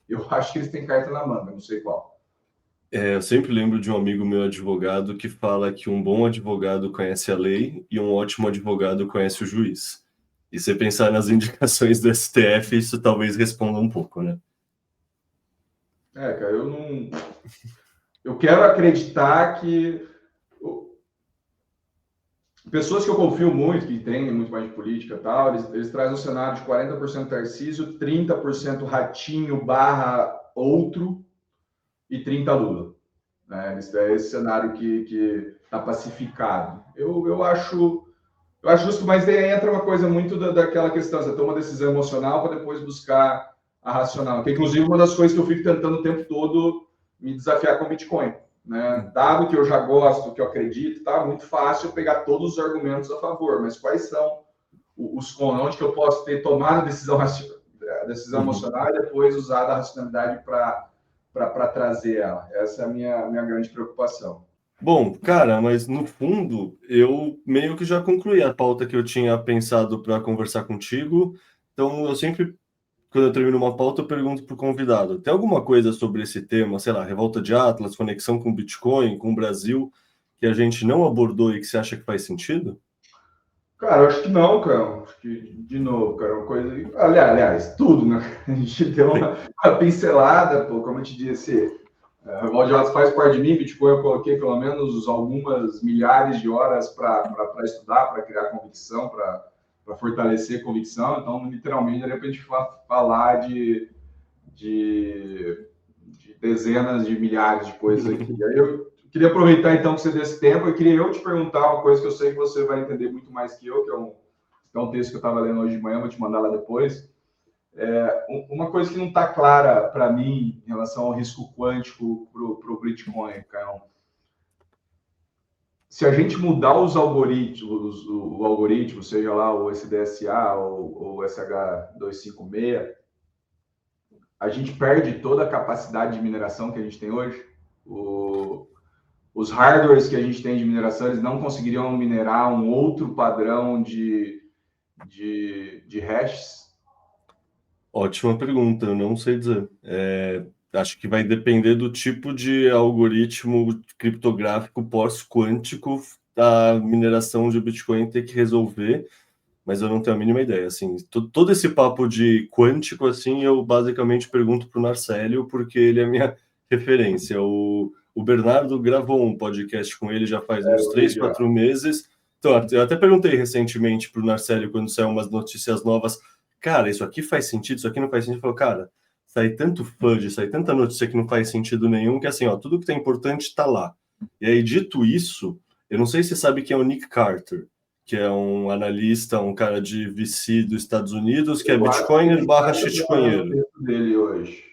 Eu acho que eles têm carta na manga, não sei qual. Eu sempre lembro de um amigo meu advogado que fala que um bom advogado conhece a lei e um ótimo advogado conhece o juiz. E se pensar nas indicações do STF, isso talvez responda um pouco, né? Cara, eu quero acreditar que pessoas que eu confio muito, que entendem muito mais de política e tal, eles trazem um cenário de 40% Tarcísio, 30% Ratinho / outro e 30% Lula. Né? Esse cenário que está pacificado. Eu acho justo, mas daí entra uma coisa muito daquela questão, você toma uma decisão emocional para depois buscar a racional, que inclusive uma das coisas que eu fico tentando o tempo todo me desafiar com o Bitcoin. Né? Dado que eu já gosto, que eu acredito, tá muito fácil pegar todos os argumentos a favor, mas quais são os contra? Onde que eu posso ter tomado a decisão emocional e depois usado a racionalidade para trazer ela? Essa é a minha grande preocupação. Bom, cara, mas no fundo, eu meio que já concluí a pauta que eu tinha pensado para conversar contigo, então eu sempre, quando eu termino uma pauta, eu pergunto para o convidado, tem alguma coisa sobre esse tema, sei lá, revolta de Atlas, conexão com o Bitcoin, com o Brasil, que a gente não abordou e que você acha que faz sentido? Cara, eu acho que não, cara. Acho que, de novo, cara, uma coisa... Aliás, tudo, né? A gente deu uma pincelada, pô, como eu te disse, a revolta de Atlas faz parte de mim, Bitcoin eu coloquei pelo menos algumas milhares de horas para estudar, para criar convicção, para fortalecer convicção, então, literalmente, de repente, falar de dezenas de milhares de coisas aqui. Aí eu queria aproveitar, então, que você desse tempo, e queria eu te perguntar uma coisa que eu sei que você vai entender muito mais que eu, que é um texto que eu estava lendo hoje de manhã, vou te mandar lá depois. Uma coisa que não está clara para mim em relação ao risco quântico para o Bitcoin, Caio. Se a gente mudar os algoritmos, o algoritmo, seja lá o SDSA ou o SH256, a gente perde toda a capacidade de mineração que a gente tem hoje. Os hardwares que a gente tem de mineração, eles não conseguiriam minerar um outro padrão de hashes? Ótima pergunta, eu não sei dizer. Acho que vai depender do tipo de algoritmo criptográfico pós-quântico da mineração de Bitcoin ter que resolver, mas eu não tenho a mínima ideia. Assim, todo esse papo de quântico, assim, eu basicamente pergunto para o Narcélio, porque ele é a minha referência. O Bernardo gravou um podcast com ele já faz uns 3, 4 meses, Então, eu até perguntei recentemente pro Narcélio, quando saiu umas notícias novas, cara, isso aqui faz sentido, isso aqui não faz sentido. Ele falou, cara, sai tanto fudge, sai tanta notícia que não faz sentido nenhum, que assim, ó, tudo que tá importante tá lá. E aí, dito isso, eu não sei se você sabe quem é o Nick Carter, que é um analista, um cara de VC dos Estados Unidos, que é Bitcoiner barra shitcoinheiro. Dele hoje.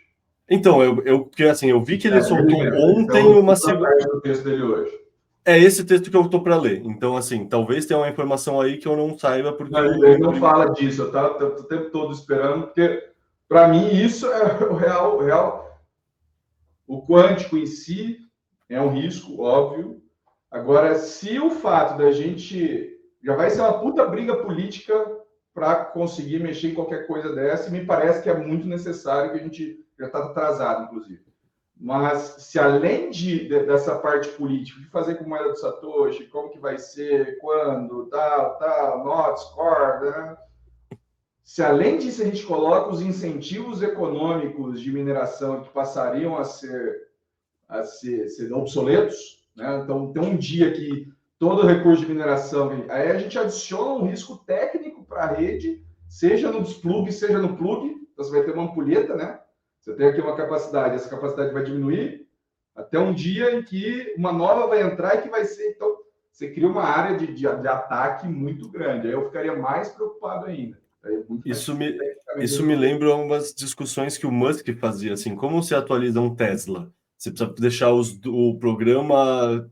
Então, eu vi que ele soltou ontem uma segunda... do texto dele hoje. É esse texto que eu tô para ler. Então, assim, talvez tenha uma informação aí que eu não saiba, porque... Ele não fala disso, eu tô o tempo todo esperando, porque, para mim, isso é o real. O quântico em si é um risco, óbvio. Agora, se o fato da gente... Já vai ser uma puta briga política para conseguir mexer em qualquer coisa dessa, e me parece que é muito necessário, que a gente já está atrasado, inclusive. Mas se além dessa parte política, de fazer com moeda do Satoshi, como que vai ser, quando, tal, not, score, né? Se além disso a gente coloca os incentivos econômicos de mineração que passariam a ser obsoletos, né? Então tem um dia que todo recurso de mineração, aí a gente adiciona um risco técnico para a rede, seja no desplug, seja no plug, então você vai ter uma ampulheta, né? Você tem aqui uma capacidade, essa capacidade vai diminuir até um dia em que uma nova vai entrar e que vai ser... Então, você cria uma área de ataque muito grande. Aí eu ficaria mais preocupado ainda. Isso me lembra umas discussões que o Musk fazia, assim, como se atualiza um Tesla? Você precisa deixar o programa,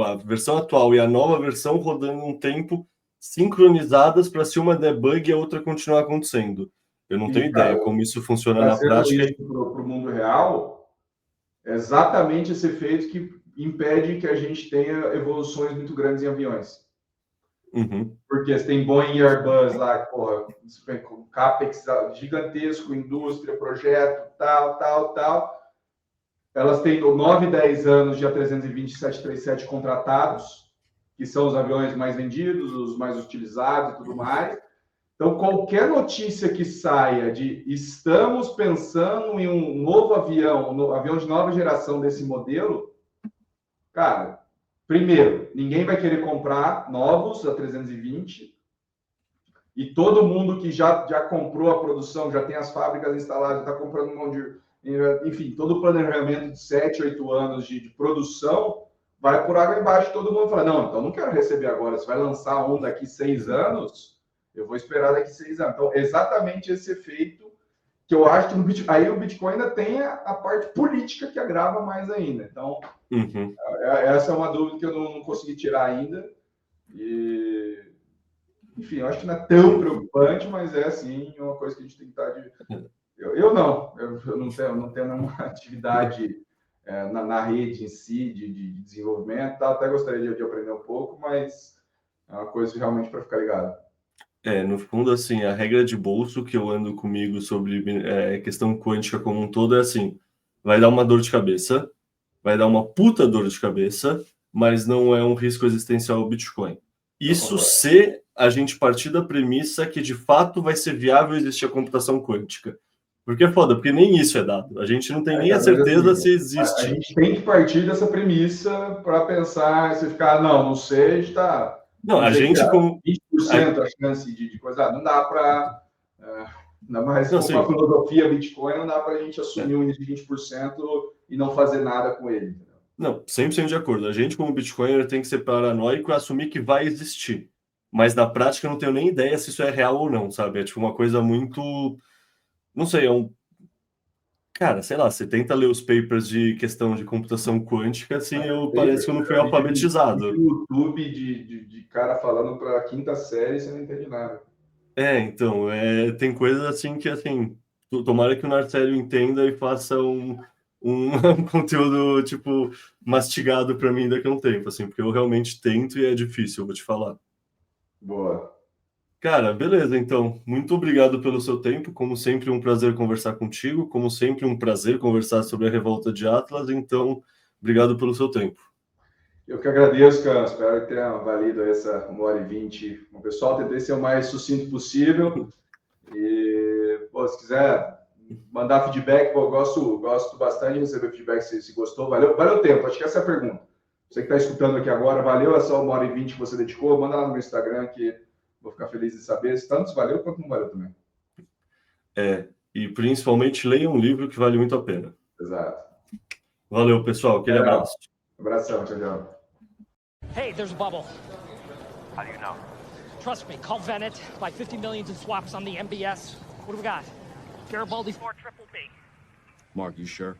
a versão atual e a nova versão rodando um tempo sincronizadas para se uma der bug a outra continuar acontecendo. Eu não tenho ideia como isso funciona na prática. Para o mundo real, é exatamente esse efeito que impede que a gente tenha evoluções muito grandes em aviões. Uhum. Porque você tem Boeing e Airbus lá, porra, com CAPEX gigantesco, indústria, projeto, tal. Elas têm 9, 10 anos de A320 737 contratados, que são os aviões mais vendidos, os mais utilizados e tudo mais. Então, qualquer notícia que saia de estamos pensando em um novo avião, um avião de nova geração desse modelo, cara, primeiro, ninguém vai querer comprar novos A320 e todo mundo que já comprou a produção, já tem as fábricas instaladas, está comprando mão de... Enfim, todo o planejamento de 7, 8 anos de produção vai por água embaixo. Todo mundo fala, não, então não quero receber agora, você vai lançar um daqui 6 anos... Eu vou esperar daqui 6 anos. Então, exatamente esse efeito que eu acho que no Bitcoin, aí o Bitcoin ainda tem a parte política que agrava mais ainda. Então, essa é uma dúvida que eu não consegui tirar ainda. E, enfim, eu acho que não é tão preocupante, mas é, sim, uma coisa que a gente tem que estar de... Eu não tenho nenhuma atividade na rede em si, de desenvolvimento. Tá? Até gostaria de aprender um pouco, mas é uma coisa realmente para ficar ligado. No fundo, assim, a regra de bolso que eu ando comigo sobre questão quântica como um todo é assim, vai dar uma dor de cabeça, vai dar uma puta dor de cabeça, mas não é um risco existencial ao Bitcoin. Isso se a gente partir da premissa que, de fato, vai ser viável existir a computação quântica. Porque é foda, porque nem isso é dado. A gente não tem nem a certeza assim, se existe. A gente tem que partir dessa premissa para pensar, se ficar, não sei, a gente está... Não, a gente como 20% a chance de coisa, não dá para, ainda mais com a filosofia Bitcoin, não dá para a gente assumir um índice de 20% e não fazer nada com ele. Entendeu? Não, 100% de acordo. A gente como Bitcoiner tem que ser paranoico e assumir que vai existir. Mas na prática eu não tenho nem ideia se isso é real ou não, sabe? É tipo uma coisa muito... Não sei, Cara, sei lá, você tenta ler os papers de questão de computação quântica, assim, parece que eu não fui alfabetizado. YouTube de cara falando para a 5ª série, você não entende nada. Então, tem coisas assim que, assim, tomara que o Narcélio entenda e faça um conteúdo, tipo, mastigado para mim daqui a um tempo, assim, porque eu realmente tento e é difícil, eu vou te falar. Boa. Cara, beleza, então, muito obrigado pelo seu tempo, como sempre um prazer conversar contigo, como sempre um prazer conversar sobre a revolta de Atlas, então, obrigado pelo seu tempo. Eu que agradeço, cara, espero que tenha valido essa 1h20. O pessoal, tentei ser o mais sucinto possível, e, se quiser mandar feedback, eu gosto bastante de receber feedback se gostou, valeu o tempo, acho que essa é a pergunta. Você que está escutando aqui agora, valeu essa 1h20 que você dedicou. Manda lá no meu Instagram que vou ficar feliz de saber se tanto valeu quanto não valeu também. E principalmente leia um livro que vale muito a pena. Exato. Valeu, pessoal. Aquele abraço. Abração, tchau, tchau. Hey, there's a bubble. How do you know? Trust me, call Venet. Buy 50 million in swaps on the MBS. What do we got? Garibaldi 4 triple B. Mark, you sure?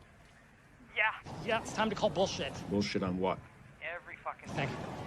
Yeah, it's time to call bullshit. Bullshit on what? Every fucking Thank you.